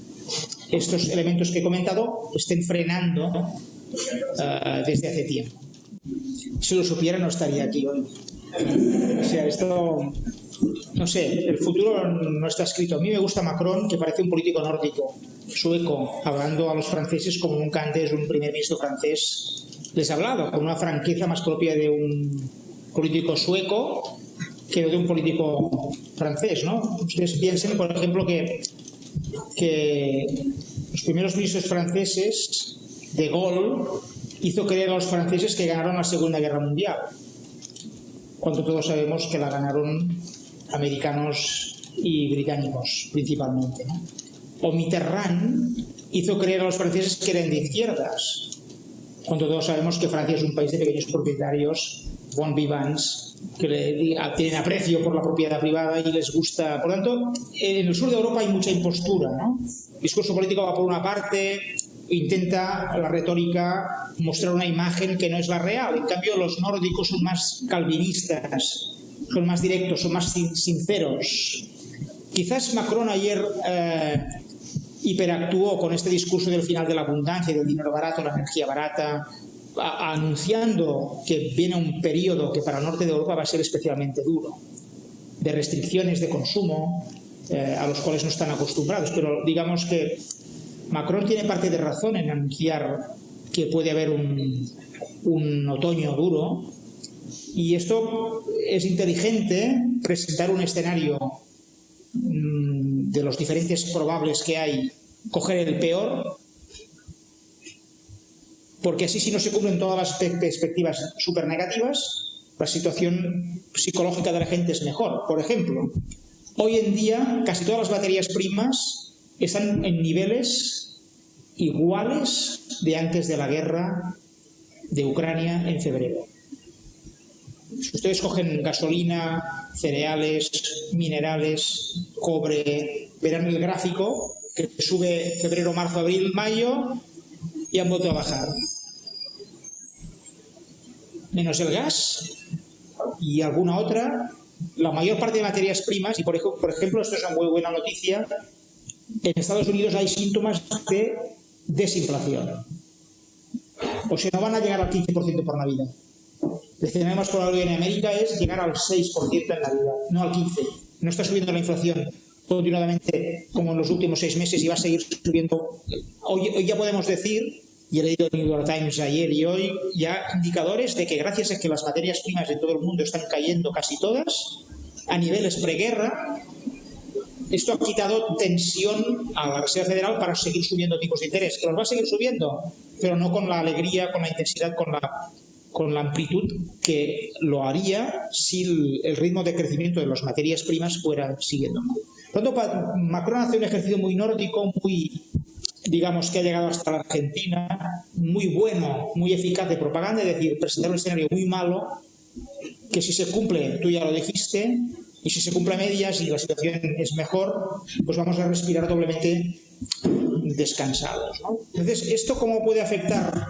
estos elementos que he comentado estén frenando desde hace tiempo. Si lo supiera no estaría aquí hoy. O sea, esto, no sé, el futuro no está escrito. A mí me gusta Macron, que parece un político nórdico, sueco, hablando a los franceses como nunca antes un primer ministro francés les ha hablado, con una franqueza más propia de un político sueco que de un político francés, ¿no? Ustedes piensen, por ejemplo, que los primeros ministros franceses, de Gaulle, hizo creer a los franceses que ganaron la Segunda Guerra Mundial, cuando todos sabemos que la ganaron americanos y británicos principalmente, ¿no? O Mitterrand hizo creer a los franceses que eran de izquierdas, cuando todos sabemos que Francia es un país de pequeños propietarios, bon vivants, que tienen aprecio por la propiedad privada y les gusta. Por lo tanto, en el sur de Europa hay mucha impostura, ¿no? El discurso político va por una parte, intenta la retórica mostrar una imagen que no es la real. En cambio, los nórdicos son más calvinistas, son más directos, son más sinceros. Quizás Macron ayer hiperactuó con este discurso del final de la abundancia, del dinero barato, la energía barata, anunciando que viene un periodo que para el norte de Europa va a ser especialmente duro, de restricciones de consumo a los cuales no están acostumbrados. Pero digamos que Macron tiene parte de razón en anunciar que puede haber un otoño duro, y esto es inteligente, presentar un escenario de los diferentes probables que hay, coger el peor, porque así, si no se cumplen todas las perspectivas súper negativas, la situación psicológica de la gente es mejor. Por ejemplo, hoy en día casi todas las materias primas están en niveles iguales de antes de la guerra de Ucrania en febrero. Si ustedes cogen gasolina, cereales, minerales, cobre, verán el gráfico que sube febrero, marzo, abril, mayo y han vuelto a bajar. Menos el gas y alguna otra, la mayor parte de materias primas, y por ejemplo, esto es una muy buena noticia, en Estados Unidos hay síntomas de desinflación. O sea, no van a llegar al 15% por Navidad. El escenario más probable en América es llegar al 6% en Navidad, no al 15%. No está subiendo la inflación continuadamente como en los últimos 6 meses y va a seguir subiendo. Hoy ya podemos decir, y he leído el New York Times ayer y hoy, ya indicadores de que gracias a que las materias primas de todo el mundo están cayendo casi todas a niveles preguerra, esto ha quitado tensión a la Reserva Federal para seguir subiendo tipos de interés, que los va a seguir subiendo, pero no con la alegría, con la intensidad, con la amplitud que lo haría si el ritmo de crecimiento de las materias primas fuera siguiendo. Por lo tanto, Macron hace un ejercicio muy nórdico, muy, digamos, que ha llegado hasta la Argentina, muy bueno, muy eficaz de propaganda, es decir, presentar un escenario muy malo, que si se cumple, tú ya lo dijiste, y si se cumple a medias y la situación es mejor, pues vamos a respirar doblemente descansados, ¿no? Entonces, ¿esto cómo puede afectar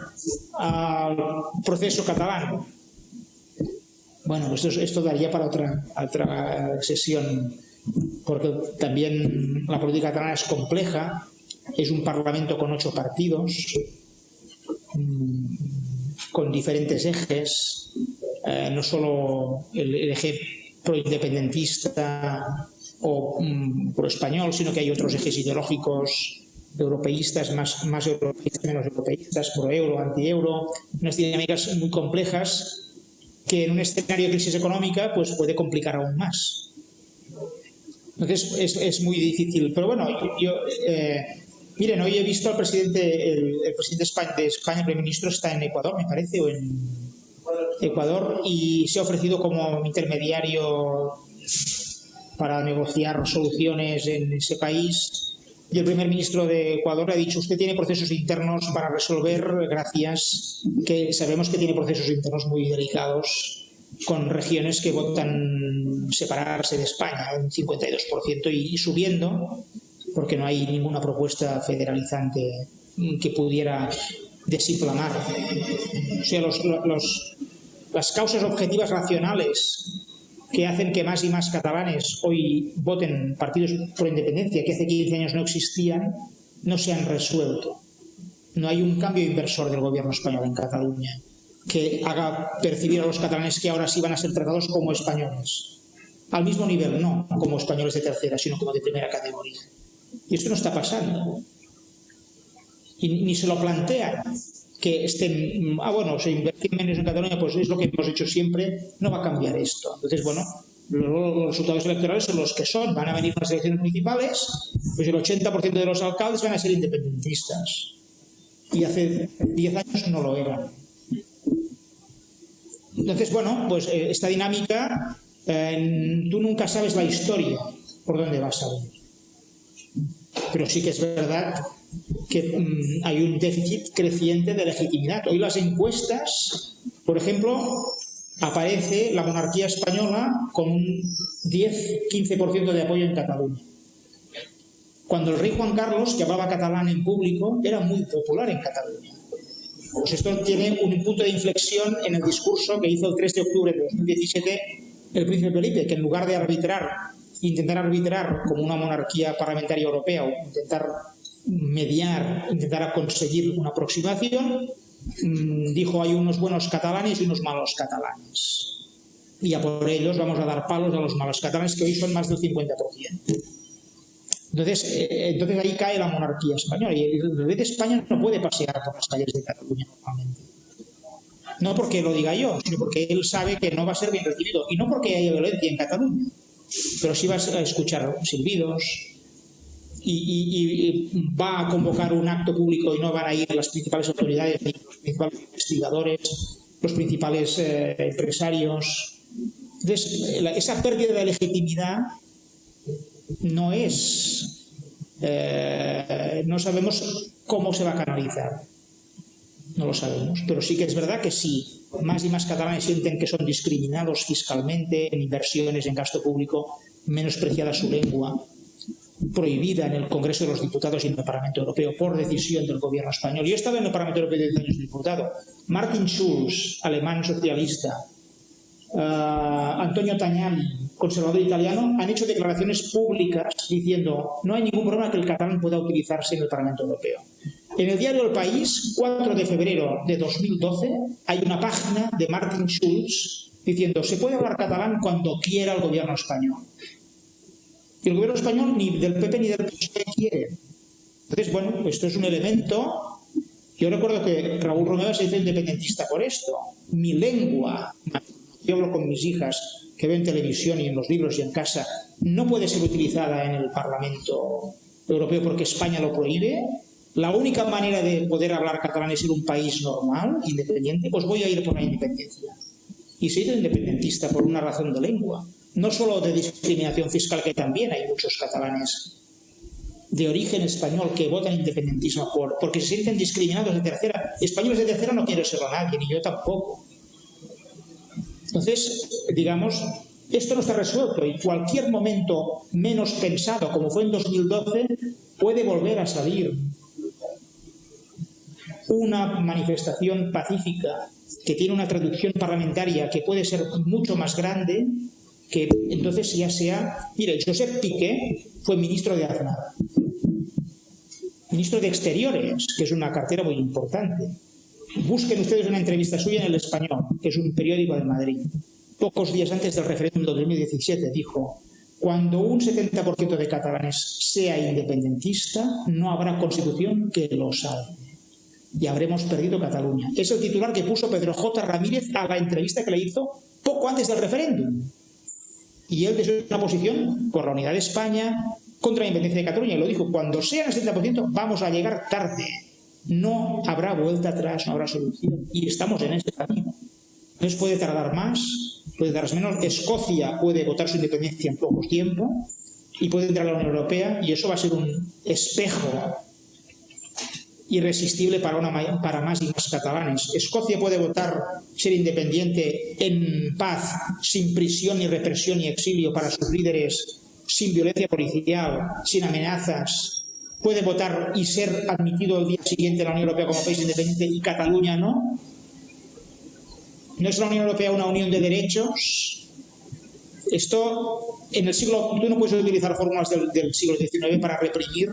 al proceso catalán? Bueno, esto daría para otra sesión, porque también la política catalana es compleja, es un parlamento con 8 partidos, con diferentes ejes, no solo el eje proindependentista o pro-español, sino que hay otros ejes ideológicos europeístas, más europeístas, menos europeístas, pro-euro, anti-euro, unas dinámicas muy complejas que en un escenario de crisis económica pues puede complicar aún más. Entonces es muy difícil, pero bueno, Miren, hoy he visto al presidente, el presidente de España, el primer ministro, está en Ecuador, me parece, o en Ecuador, y se ha ofrecido como intermediario para negociar soluciones en ese país. Y el primer ministro de Ecuador ha dicho: usted tiene procesos internos para resolver, gracias, que sabemos que tiene procesos internos muy delicados con regiones que votan separarse de España, un 52% y subiendo, porque no hay ninguna propuesta federalizante que pudiera desinflamar. O sea, las causas objetivas racionales que hacen que más y más catalanes hoy voten partidos por independencia, que hace 15 años no existían, no se han resuelto. No hay un cambio inversor del gobierno español en Cataluña que haga percibir a los catalanes que ahora sí van a ser tratados como españoles. Al mismo nivel, no como españoles de tercera, sino como de primera categoría. Y esto no está pasando. Y ni se lo plantean, que estén, bueno, se invertir menos en Cataluña, pues es lo que hemos hecho siempre, no va a cambiar esto. Entonces, bueno, los resultados electorales son los que son. Van a venir las elecciones municipales, pues el 80% de los alcaldes van a ser independentistas. Y hace 10 años no lo eran. Entonces, bueno, pues esta dinámica, tú nunca sabes la historia por dónde vas a ir. Pero sí que es verdad que hay un déficit creciente de legitimidad. Hoy las encuestas, por ejemplo, aparece la monarquía española con un 10-15% de apoyo en Cataluña. Cuando el rey Juan Carlos, que hablaba catalán en público, era muy popular en Cataluña. Pues esto tiene un punto de inflexión en el discurso que hizo el 3 de octubre de 2017 el príncipe Felipe, que en lugar de intentar arbitrar como una monarquía parlamentaria europea, o intentar mediar, intentar conseguir una aproximación, dijo: hay unos buenos catalanes y unos malos catalanes. Y a por ellos vamos a dar palos a los malos catalanes, que hoy son más del 50%. Entonces ahí cae la monarquía española, y el rey de España no puede pasear por las calles de Cataluña normalmente. No porque lo diga yo, sino porque él sabe que no va a ser bien recibido, y no porque haya violencia en Cataluña, pero sí va a escuchar silbidos y va a convocar un acto público y no van a ir las principales autoridades, los principales investigadores, los principales empresarios. Entonces, esa pérdida de legitimidad no es, no sabemos cómo se va a canalizar, no lo sabemos, pero sí que es verdad que si más y más catalanes sienten que son discriminados fiscalmente, en inversiones, en gasto público, menospreciada su lengua, prohibida en el Congreso de los Diputados y en el Parlamento Europeo por decisión del gobierno español. Yo he estado en el Parlamento Europeo 10 años diputado. Martin Schulz, alemán socialista, Antonio Tajani, conservador italiano, han hecho declaraciones públicas diciendo: no hay ningún problema que el catalán pueda utilizarse en el Parlamento Europeo. En el diario El País, 4 de febrero de 2012, hay una página de Martin Schulz diciendo: se puede hablar catalán cuando quiera el gobierno español. Y el gobierno español ni del PP ni del PSOE quiere. Entonces, bueno, esto es un elemento. Yo recuerdo que Raúl Romeva se hizo independentista por esto. Mi lengua, yo hablo con mis hijas que ven televisión y en los libros y en casa, no puede ser utilizada en el Parlamento Europeo porque España lo prohíbe. La única manera de poder hablar catalán es ser un país normal, independiente, pues voy a ir por la independencia. Y se hizo independentista por una razón de lengua. No solo de discriminación fiscal, que también hay muchos catalanes de origen español que votan independentismo porque se sienten discriminados de tercera. Españoles de tercera no quiero serlo a nadie, ni yo tampoco. Entonces, digamos, esto no está resuelto y cualquier momento menos pensado, como fue en 2012, puede volver a salir una manifestación pacífica que tiene una traducción parlamentaria que puede ser mucho más grande, que entonces ya sea... Mire, Josep Piqué fue ministro de Aznar, ministro de Exteriores, que es una cartera muy importante. Busquen ustedes una entrevista suya en El Español, que es un periódico de Madrid. Pocos días antes del referéndum de 2017 dijo: cuando un 70% de catalanes sea independentista, no habrá constitución que lo salve. Y habremos perdido Cataluña. Es el titular que puso Pedro J. Ramírez a la entrevista que le hizo poco antes del referéndum. Y él, desde una posición por la unidad de España, contra la independencia de Cataluña, y lo dijo: cuando sean el 70% vamos a llegar tarde, no habrá vuelta atrás, no habrá solución, y estamos en ese camino. Entonces puede tardar más, puede tardar menos. Escocia puede votar su independencia en poco tiempo y puede entrar a la Unión Europea, y eso va a ser un espejo irresistible para más y más catalanes. Escocia puede votar ser independiente en paz, sin prisión ni represión ni exilio para sus líderes, sin violencia policial, sin amenazas. Puede votar y ser admitido el día siguiente a la Unión Europea como país independiente, y Cataluña no. ¿No es la Unión Europea una unión de derechos? Esto, tú no puedes utilizar fórmulas del siglo XIX para reprimir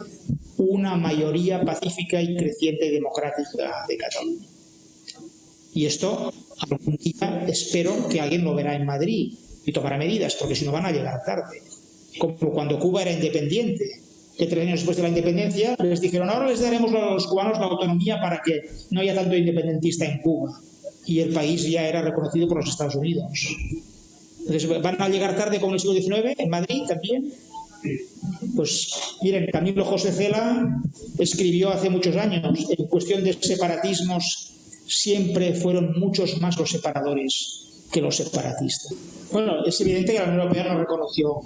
una mayoría pacífica y creciente y democrática de Cataluña. Y esto algún día espero que alguien lo verá en Madrid y tomará medidas, porque si no van a llegar tarde. Como cuando Cuba era independiente, que 3 años después de la independencia les dijeron: ahora les daremos a los cubanos la autonomía para que no haya tanto independentista en Cuba. Y el país ya era reconocido por los Estados Unidos. Entonces, ¿van a llegar tarde como en el siglo XIX en Madrid también? Pues miren, Camilo José Cela escribió hace muchos años: en cuestión de separatismos siempre fueron muchos más los separadores que los separatistas. Bueno, es evidente que la Unión Europea no reconoció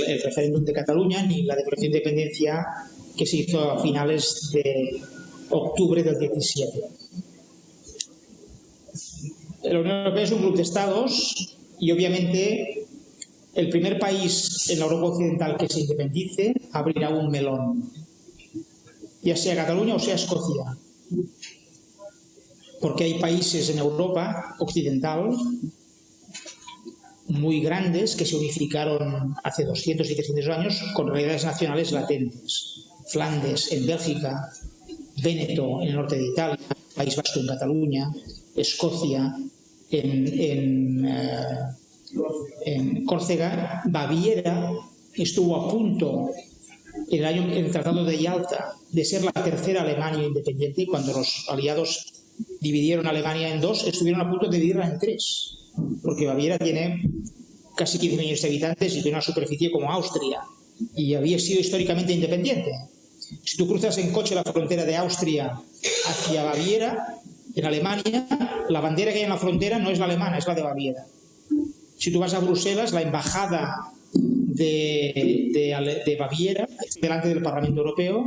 el referéndum de Cataluña ni la declaración de independencia que se hizo a finales de octubre del 17. La Unión Europea es un grupo de estados y obviamente el primer país en la Europa occidental que se independice abrirá un melón, ya sea Cataluña o sea Escocia, porque hay países en Europa occidental muy grandes que se unificaron hace 200 y 300 años con realidades nacionales latentes. Flandes en Bélgica, Véneto en el norte de Italia, País Vasco en Cataluña, Escocia en Córcega, Baviera estuvo a punto en el Tratado de Yalta de ser la tercera Alemania independiente, y cuando los aliados dividieron Alemania en 2, estuvieron a punto de dividirla en 3, porque Baviera tiene casi 15 millones de habitantes y tiene una superficie como Austria, y había sido históricamente independiente. Si tú cruzas en coche la frontera de Austria hacia Baviera, en Alemania, la bandera que hay en la frontera no es la alemana, es la de Baviera. Si tú vas a Bruselas, la embajada de Baviera está delante del Parlamento Europeo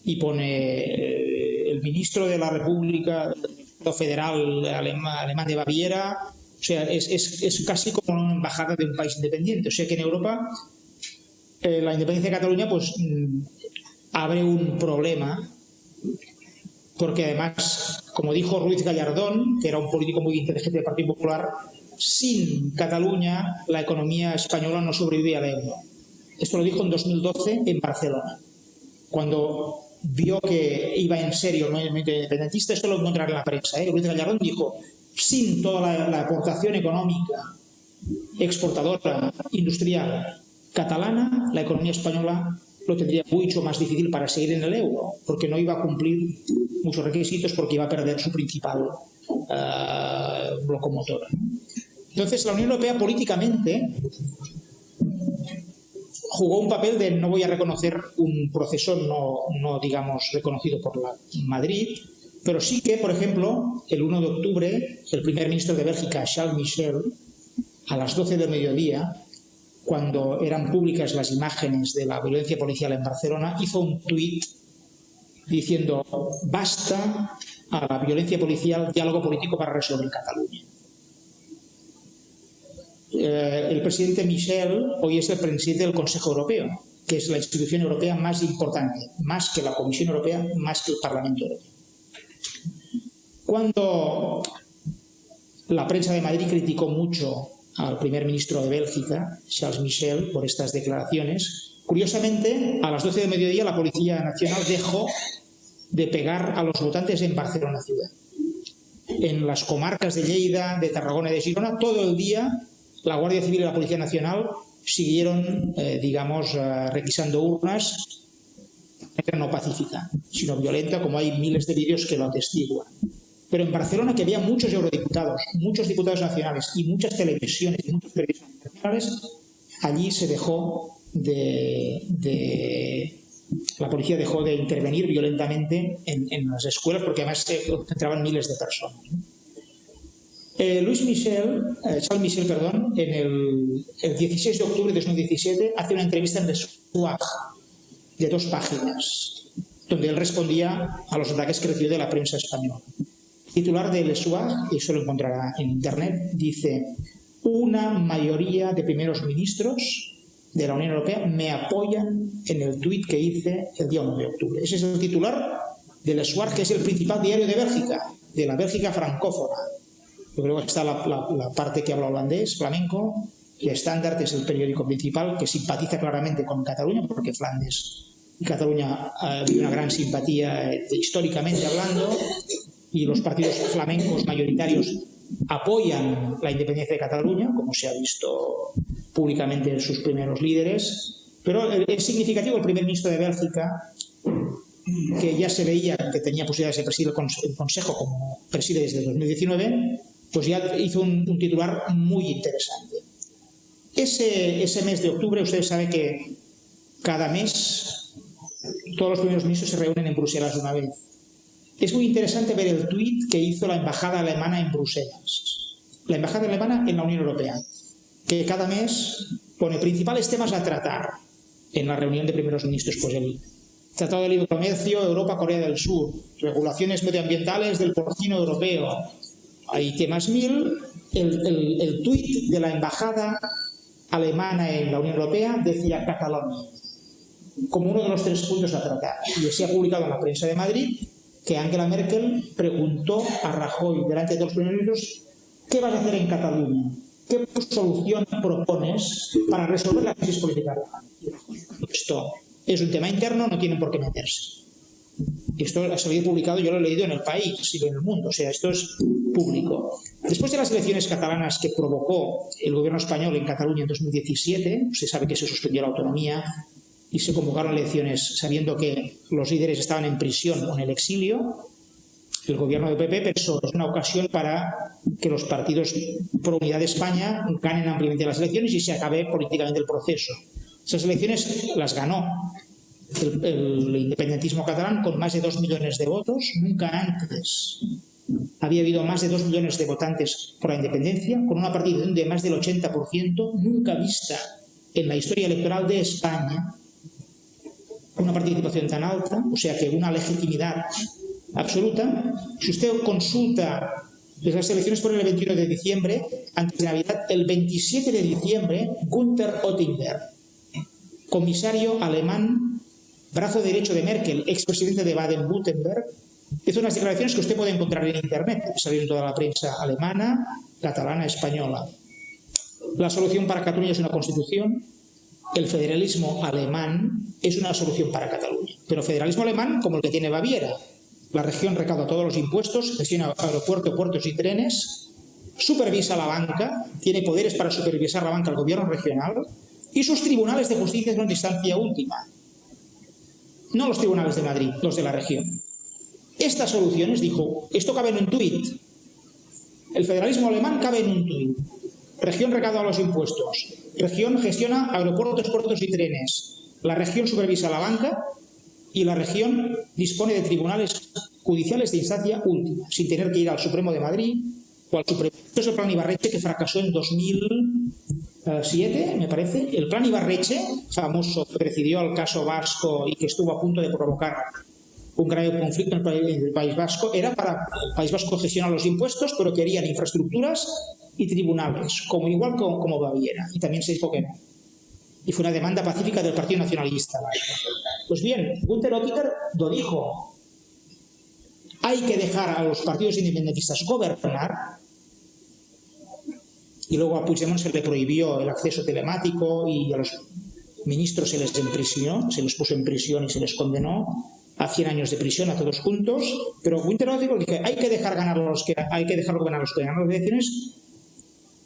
y pone el ministro de la República Federal Alemán de Baviera. O sea, es casi como una embajada de un país independiente. O sea que en Europa la independencia de Cataluña pues abre un problema, porque además, como dijo Ruiz Gallardón, que era un político muy inteligente del Partido Popular, sin Cataluña la economía española no sobrevive al euro. Esto lo dijo en 2012 en Barcelona, cuando vio que iba en serio el movimiento independentista. Esto lo encontrará en la prensa. Ruiz Gallardón dijo: sin toda la aportación económica, exportadora, industrial catalana, la economía española lo tendría mucho más difícil para seguir en el euro, porque no iba a cumplir muchos requisitos, porque iba a perder su principal locomotora. Entonces, la Unión Europea políticamente jugó un papel de: no voy a reconocer un proceso no digamos reconocido por Madrid, pero sí que, por ejemplo, el 1 de octubre, el primer ministro de Bélgica, Charles Michel, a las 12 del mediodía, cuando eran públicas las imágenes de la violencia policial en Barcelona, hizo un tuit diciendo: basta a la violencia policial, diálogo político para resolver Cataluña. El presidente Michel hoy es el presidente del Consejo Europeo, que es la institución europea más importante, más que la Comisión Europea, más que el Parlamento Europeo. Cuando la prensa de Madrid criticó mucho al primer ministro de Bélgica, Charles Michel, por estas declaraciones, curiosamente, a las 12 del mediodía la Policía Nacional dejó de pegar a los votantes en Barcelona ciudad. En las comarcas de Lleida, de Tarragona y de Girona, todo el día la Guardia Civil y la Policía Nacional siguieron, requisando urnas, no pacífica, sino violenta, como hay miles de vídeos que lo atestiguan. Pero en Barcelona, que había muchos eurodiputados, muchos diputados nacionales y muchas televisiones y muchos periodistas nacionales, allí se dejó la policía dejó de intervenir violentamente en las escuelas porque además se concentraban miles de personas. Charles Michel, el 16 de octubre de 2017 hace una entrevista en Le Soir de 2 páginas, donde él respondía a los ataques que recibió de la prensa española. El titular de Le Soir, y eso lo encontrará en internet, dice: una mayoría de primeros ministros de la Unión Europea me apoyan en el tuit que hice el día 1 de octubre. Ese es el titular de Le Soir, que es el principal diario de Bélgica, de la Bélgica francófona. Yo creo que está la parte que habla holandés, flamenco, y Standard es el periódico principal que simpatiza claramente con Cataluña, porque Flandes y Cataluña ha habido una gran simpatía históricamente hablando, y los partidos flamencos mayoritarios apoyan la independencia de Cataluña, como se ha visto públicamente en sus primeros líderes. Pero es significativo el primer ministro de Bélgica, que ya se veía que tenía posibilidades de presidir el Consejo como preside desde 2019, pues ya hizo un titular muy interesante. Ese mes de octubre, ustedes saben que cada mes todos los primeros ministros se reúnen en Bruselas una vez. Es muy interesante ver el tuit que hizo la embajada alemana en Bruselas, la embajada alemana en la Unión Europea, que cada mes pone principales temas a tratar en la reunión de primeros ministros, pues el Tratado de Libre Comercio Europa-Corea del Sur, regulaciones medioambientales del porcino europeo. Hay temas 1000. El tuit de la embajada alemana en la Unión Europea decía Cataluña como uno de los 3 puntos a tratar. Y se ha publicado en la prensa de Madrid que Angela Merkel preguntó a Rajoy delante de todos los primeros ministros: ¿qué vas a hacer en Cataluña? ¿Qué solución propones para resolver la crisis política alemana? Esto es un tema interno, no tienen por qué meterse. Esto ha salido publicado, yo lo he leído en El País y en El Mundo, o sea, esto es público. Después de las elecciones catalanas que provocó el gobierno español en Cataluña en 2017, usted sabe que se suspendió la autonomía y se convocaron elecciones sabiendo que los líderes estaban en prisión o en el exilio. El gobierno de PP pensó: es una ocasión para que los partidos pro unidad de España ganen ampliamente las elecciones y se acabe políticamente el proceso. Esas elecciones las ganó el independentismo catalán con más de 2 millones de votos. Nunca antes había habido más de 2 millones de votantes por la independencia, con una participación de más del 80%, nunca vista en la historia electoral de España, una participación tan alta, o sea que una legitimidad absoluta. Si usted consulta desde las elecciones por el 21 de diciembre, antes de Navidad, el 27 de diciembre, Günther Oettinger, comisario alemán, brazo derecho de Merkel, expresidente de Baden-Württemberg, hizo unas declaraciones que usted puede encontrar en internet, saliendo en toda la prensa alemana, catalana, española. La solución para Cataluña es una constitución. El federalismo alemán es una solución para Cataluña, pero federalismo alemán como el que tiene Baviera. La región recauda todos los impuestos, gestiona aeropuertos, puertos y trenes, supervisa la banca, tiene poderes para supervisar la banca al gobierno regional, y sus tribunales de justicia son de instancia última. No los tribunales de Madrid, los de la región. Estas soluciones, dijo, esto cabe en un tuit. El federalismo alemán cabe en un tuit. Región recauda los impuestos. Región gestiona aeropuertos, puertos y trenes. La región supervisa la banca y la región dispone de tribunales judiciales de instancia última, sin tener que ir al Supremo de Madrid o al Supremo. Esto es el plan Ibarretxe, que fracasó en 2007, me parece. El plan Ibarretxe, famoso, que presidió al caso vasco y que estuvo a punto de provocar un grave conflicto en el País Vasco, era para el País Vasco gestionar los impuestos, pero querían infraestructuras y tribunales, igual como Baviera, y también se dijo que no. Y fue una demanda pacífica del Partido Nacionalista. Pues bien, Günther Oettinger lo dijo: hay que dejar a los partidos independentistas gobernar. Y luego a Puigdemont se le prohibió el acceso telemático y a los ministros se les imprisionó, se les puso en prisión y se les condenó a 100 años de prisión a todos juntos. Pero Günther Oettinger dijo: hay que dejar ganar hay que dejarlo ganar los que ganan las elecciones.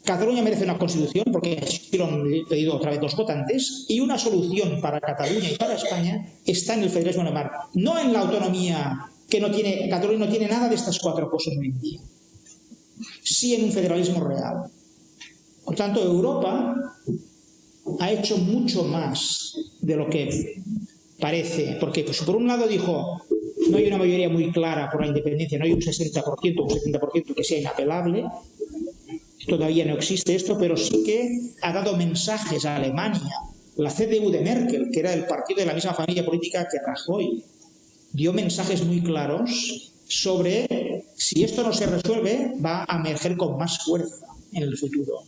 Cataluña merece una constitución, porque así lo han pedido otra vez los votantes, y una solución para Cataluña y para España está en el federalismo alemán, no en la autonomía, que no tiene, Cataluña no tiene nada de estas 4 cosas hoy en día, sí en un federalismo real. Por tanto, Europa ha hecho mucho más de lo que parece, porque pues, por un lado dijo, no hay una mayoría muy clara por la independencia, no hay un 60%, un 70% que sea inapelable, todavía no existe esto, pero sí que ha dado mensajes a Alemania. La CDU de Merkel, que era el partido de la misma familia política que Rajoy, dio mensajes muy claros sobre si esto no se resuelve, va a emerger con más fuerza en el futuro.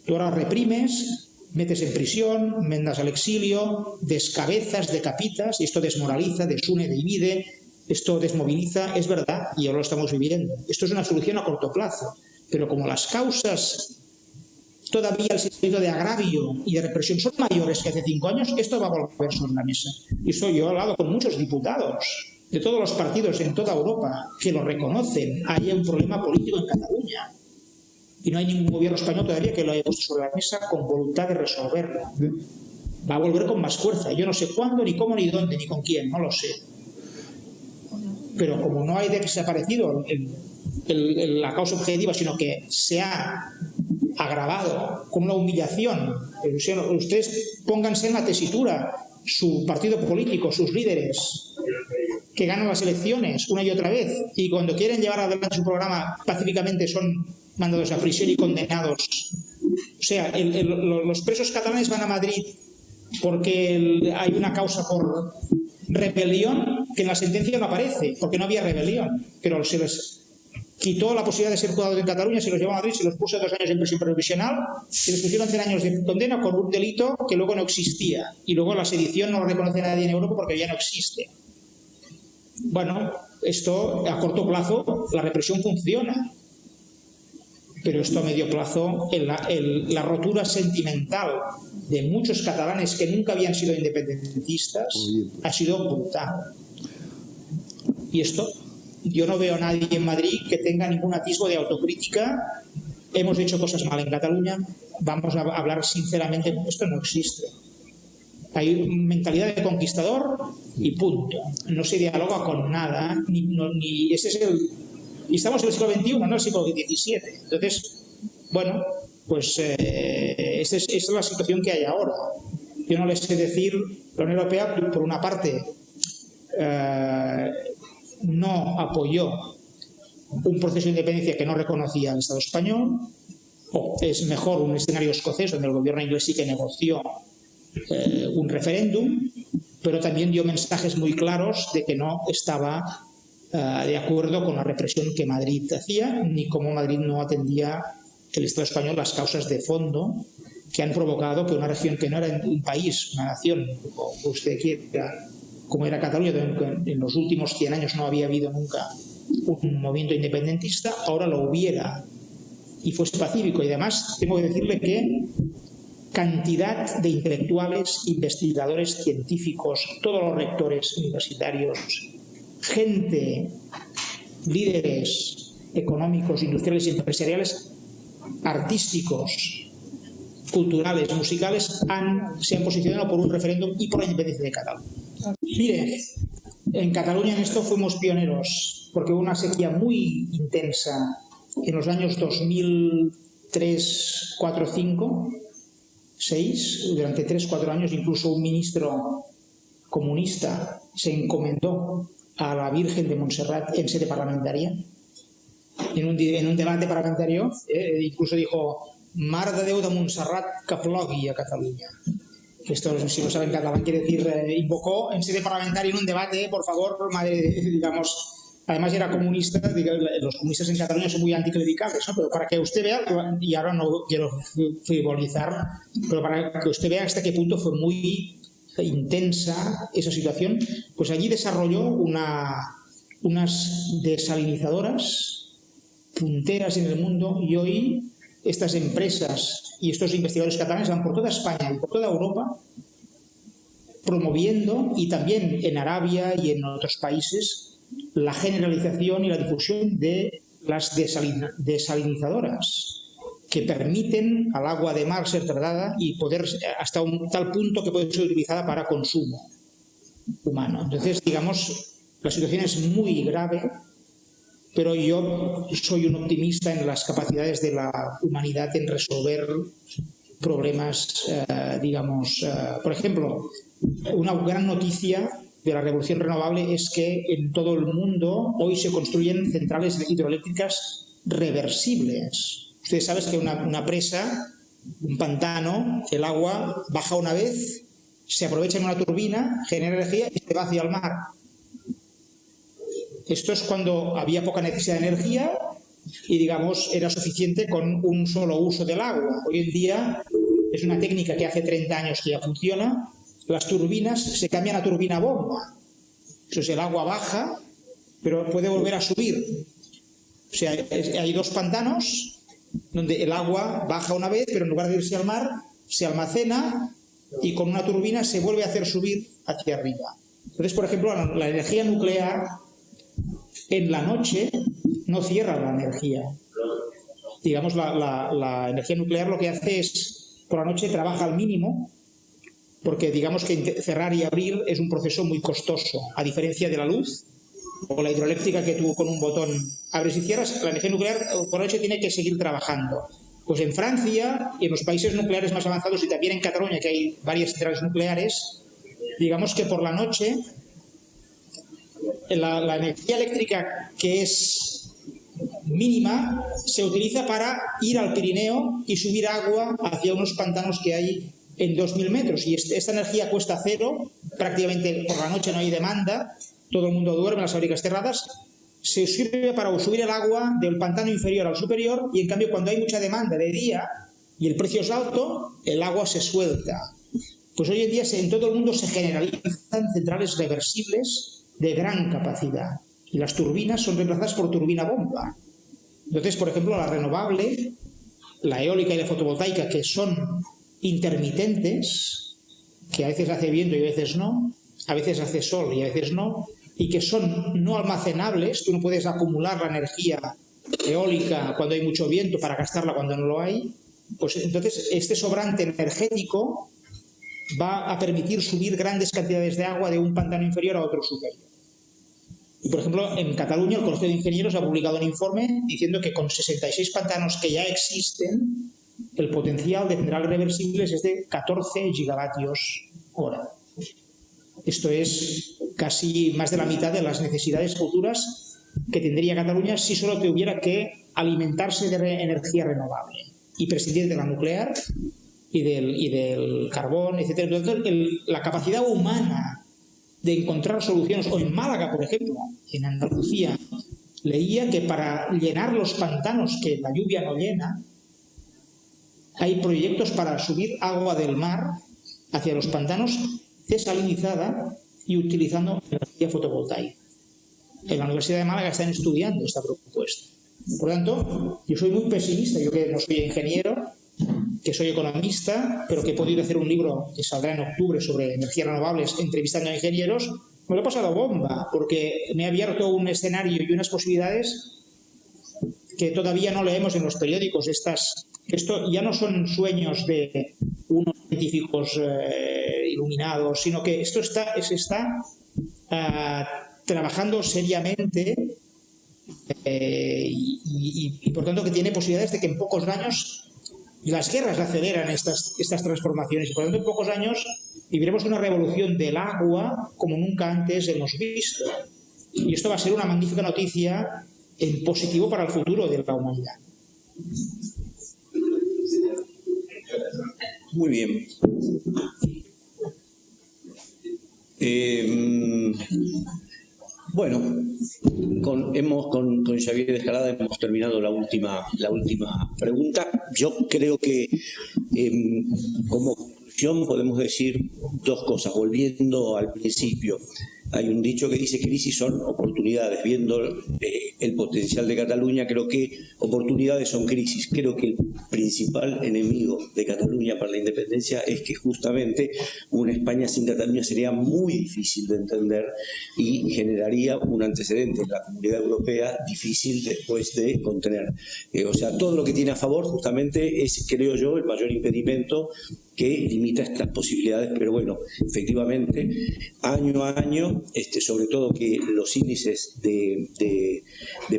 Tú ahora reprimes, metes en prisión, mandas al exilio, descabezas, decapitas, y esto desmoraliza, desune, divide, esto desmoviliza, es verdad, y ahora lo estamos viviendo. Esto es una solución a corto plazo, pero como las causas todavía el sentido de agravio y de represión son mayores que hace 5 años, esto va a volver sobre la mesa. Y eso yo he hablado con muchos diputados de todos los partidos en toda Europa que lo reconocen. Hay un problema político en Cataluña y no hay ningún gobierno español todavía que lo haya puesto sobre la mesa con voluntad de resolverlo. Va a volver con más fuerza. Yo no sé cuándo, ni cómo, ni dónde, ni con quién, no lo sé. Pero como no hay desaparecido la causa objetiva, sino que se ha agravado con una humillación. Ustedes pónganse en la tesitura, su partido político, sus líderes, que ganan las elecciones una y otra vez, y cuando quieren llevar adelante su programa pacíficamente son mandados a prisión y condenados. O sea, los presos catalanes van a Madrid porque hay una causa por rebelión que en la sentencia no aparece, porque no había rebelión, pero se les quitó la posibilidad de ser juzgados en Cataluña, se los llevó a Madrid, se los puso 2 años en prisión provisional, se les pusieron 10 años de condena con un delito que luego no existía. Y luego la sedición no lo reconoce nadie en Europa porque ya no existe. Bueno, esto a corto plazo, la represión funciona. Pero esto a medio plazo, la rotura sentimental de muchos catalanes que nunca habían sido independentistas ha sido brutal. Y esto... Yo no veo a nadie en Madrid que tenga ningún atisbo de autocrítica. Hemos hecho cosas mal en Cataluña, vamos a hablar sinceramente, esto no existe. Hay mentalidad de conquistador y punto. No se dialoga con nada, ni ese es y estamos en el siglo XXI, no en el siglo XVII. Entonces, bueno, pues esa es la situación que hay ahora. Yo no les sé decir, la Unión Europea, por una parte, no apoyó un proceso de independencia que no reconocía al Estado español, o es mejor un escenario escocés donde el gobierno inglés sí que negoció un referéndum, pero también dio mensajes muy claros de que no estaba de acuerdo con la represión que Madrid hacía, ni cómo Madrid no atendía el Estado español las causas de fondo que han provocado que una región que no era un país, una nación, como usted quiera, como era Cataluña, en los últimos 100 años no había habido nunca un movimiento independentista, ahora lo hubiera y fuese pacífico. Y además tengo que decirle que cantidad de intelectuales, investigadores, científicos, todos los rectores universitarios, gente, líderes económicos, industriales y empresariales, artísticos, culturales, musicales, se han posicionado por un referéndum y por la independencia de Cataluña. Mire, en Cataluña en esto fuimos pioneros, porque hubo una sequía muy intensa en los años 2003, 4, 5, 6, durante 3-4 años, incluso un ministro comunista se encomendó a la Virgen de Montserrat en sede parlamentaria. En un debate parlamentario, incluso dijo: Mar de Déu de Montserrat que plogui a Cataluña. Esto, si no saben catalán, quiere decir, invocó en sede parlamentaria en un debate, por favor, digamos, además era comunista, los comunistas en Cataluña son muy anticlericales, ¿no? Pero para que usted vea, y ahora no quiero frivolizar, pero para que usted vea hasta qué punto fue muy intensa esa situación, pues allí desarrolló unas desalinizadoras punteras en el mundo, y hoy estas empresas y estos investigadores catalanes van por toda España y por toda Europa promoviendo, y también en Arabia y en otros países, la generalización y la difusión de las desalinizadoras que permiten al agua de mar ser tratada y poder hasta un tal punto que puede ser utilizada para consumo humano. Entonces, digamos, la situación es muy grave, pero yo soy un optimista en las capacidades de la humanidad en resolver problemas, digamos, por ejemplo, una gran noticia de la revolución renovable es que en todo el mundo hoy se construyen centrales hidroeléctricas reversibles. Ustedes saben que una presa, un pantano, el agua baja una vez, se aprovecha en una turbina, genera energía y se va hacia el mar. Esto es cuando había poca necesidad de energía y, digamos, era suficiente con un solo uso del agua. Hoy en día es una técnica que hace 30 años que ya funciona. Las turbinas se cambian a turbina bomba. Entonces el agua baja, pero puede volver a subir. O sea, hay dos pantanos donde el agua baja una vez, pero en lugar de irse al mar, se almacena y con una turbina se vuelve a hacer subir hacia arriba. Entonces, por ejemplo, la energía nuclear en la noche no cierra la energía. Digamos, la energía nuclear lo que hace es, por la noche trabaja al mínimo, porque digamos que cerrar y abrir es un proceso muy costoso, a diferencia de la luz o la hidroeléctrica que tú con un botón abres y cierras. La energía nuclear por la noche tiene que seguir trabajando. Pues en Francia y en los países nucleares más avanzados y también en Cataluña, que hay varias centrales nucleares, digamos que por la noche la energía eléctrica que es mínima se utiliza para ir al Pirineo y subir agua hacia unos pantanos que hay en 2.000 metros. Y esta energía cuesta cero, prácticamente por la noche no hay demanda, todo el mundo duerme, las fábricas cerradas. Se sirve para subir el agua del pantano inferior al superior y en cambio cuando hay mucha demanda de día y el precio es alto, el agua se suelta. Pues hoy en día en todo el mundo se generalizan centrales reversibles de gran capacidad y las turbinas son reemplazadas por turbina bomba. Entonces, por ejemplo, la renovable, la eólica y la fotovoltaica, que son intermitentes, que a veces hace viento y a veces no, a veces hace sol y a veces no, y que son no almacenables, tú no puedes acumular la energía eólica cuando hay mucho viento para gastarla cuando no lo hay, pues entonces este sobrante energético va a permitir subir grandes cantidades de agua de un pantano inferior a otro superior. Y por ejemplo, en Cataluña el Colegio de Ingenieros ha publicado un informe diciendo que con 66 pantanos que ya existen, el potencial de centrales reversibles es de 14 gigavatios hora. Esto es casi más de la mitad de las necesidades futuras que tendría Cataluña si solo tuviera que alimentarse de energía renovable y prescindir de la nuclear y del carbón, etc. Entonces, la capacidad humana de encontrar soluciones, o en Málaga, por ejemplo, en Andalucía, leía que para llenar los pantanos que la lluvia no llena, hay proyectos para subir agua del mar hacia los pantanos desalinizada y utilizando energía fotovoltaica. En la Universidad de Málaga están estudiando esta propuesta. Por lo tanto, yo soy muy pesimista, yo que no soy ingeniero, que soy economista, pero que he podido hacer un libro que saldrá en octubre sobre energías renovables entrevistando a ingenieros, me lo he pasado bomba, porque me ha abierto un escenario y unas posibilidades que todavía no leemos en los periódicos. Esto ya no son sueños de unos científicos iluminados, sino que esto se está trabajando seriamente y por tanto que tiene posibilidades de que en pocos años las guerras aceleran estas transformaciones y por tanto en pocos años viviremos una revolución del agua como nunca antes hemos visto. Y esto va a ser una magnífica noticia en positivo para el futuro de la humanidad. Muy bien. Bueno, con Xavier de Escalada hemos terminado la última pregunta. Yo creo que como conclusión podemos decir dos cosas, volviendo al principio. Hay un dicho que dice crisis son oportunidades. Viendo el potencial de Cataluña, creo que oportunidades son crisis. Creo que el principal enemigo de Cataluña para la independencia es que justamente una España sin Cataluña sería muy difícil de entender y generaría un antecedente en la Comunidad Europea difícil después de contener. O sea, todo lo que tiene a favor justamente es, creo yo, el mayor impedimento que limita estas posibilidades, pero bueno, efectivamente, año a año, sobre todo que los índices de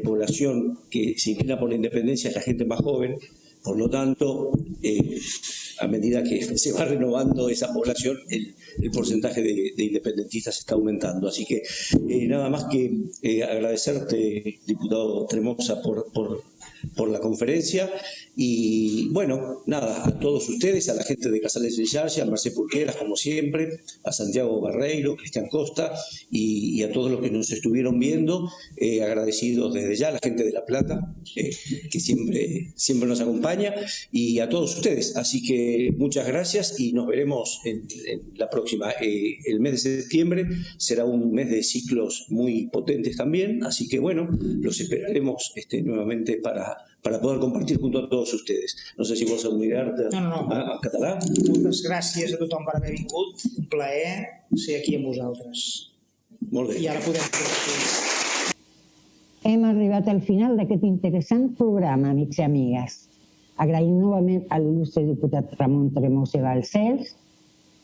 población que se inclina por la independencia es la gente más joven, por lo tanto, a medida que se va renovando esa población, el porcentaje de independentistas está aumentando. Así que nada más que agradecerte, diputado Tremosa, por la conferencia. Y bueno, nada, a todos ustedes, a la gente de Casales en Xarxa, a Marcelo Purqueras, como siempre, a Santiago Barreiro, Cristian Costa y a todos los que nos estuvieron viendo, agradecidos desde ya, a la gente de La Plata, que siempre nos acompaña, y a todos ustedes. Así que muchas gracias y nos veremos en la próxima. El mes de septiembre será un mes de ciclos muy potentes también, así que bueno, los esperaremos nuevamente para poder compartir junto a todos ustedes. No sé si vols unir-te a català. Moltes gràcies a tothom per haver vingut. Un plaer ser aquí amb vosaltres. Molt bé. I ara podem fer. Hem arribat al final d'aquest interessant programa, amics i amigues. Agraïm novament a l'il·lustre diputat Ramon Tremosa Balcells,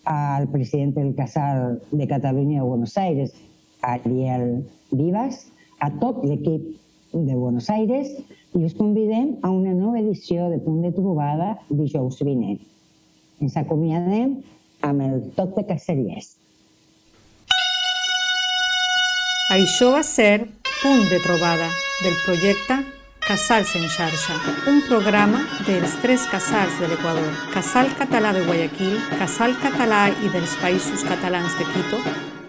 al president del Casal de Catalunya de Buenos Aires, Ariel Vivas, a tot l'equip de Buenos Aires, i us convidem a una nova edició de Punt de Trobada dijous vinent. Ens acomiadem amb el toc de Caceries. Això va ser Punt de Trobada del projecte Casals en Xarxa, un programa dels 3 casals de l'Equador, Casal Català de Guayaquil, Casal Català i dels Països Catalans de Quito,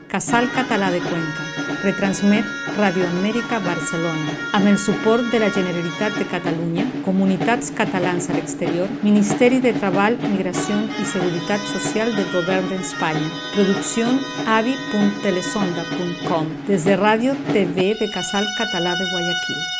Casal Català de Cuenca. Retransmet Radio Amèrica Barcelona, amb el suport de la Generalitat de Catalunya, Comunitats Catalans a l'exterior, Ministeri de Treball, Migració i Seguretat Social del Govern d'Espanya. Producció avi.telesonda.com, des de Ràdio TV de Casal Català de Guayaquil.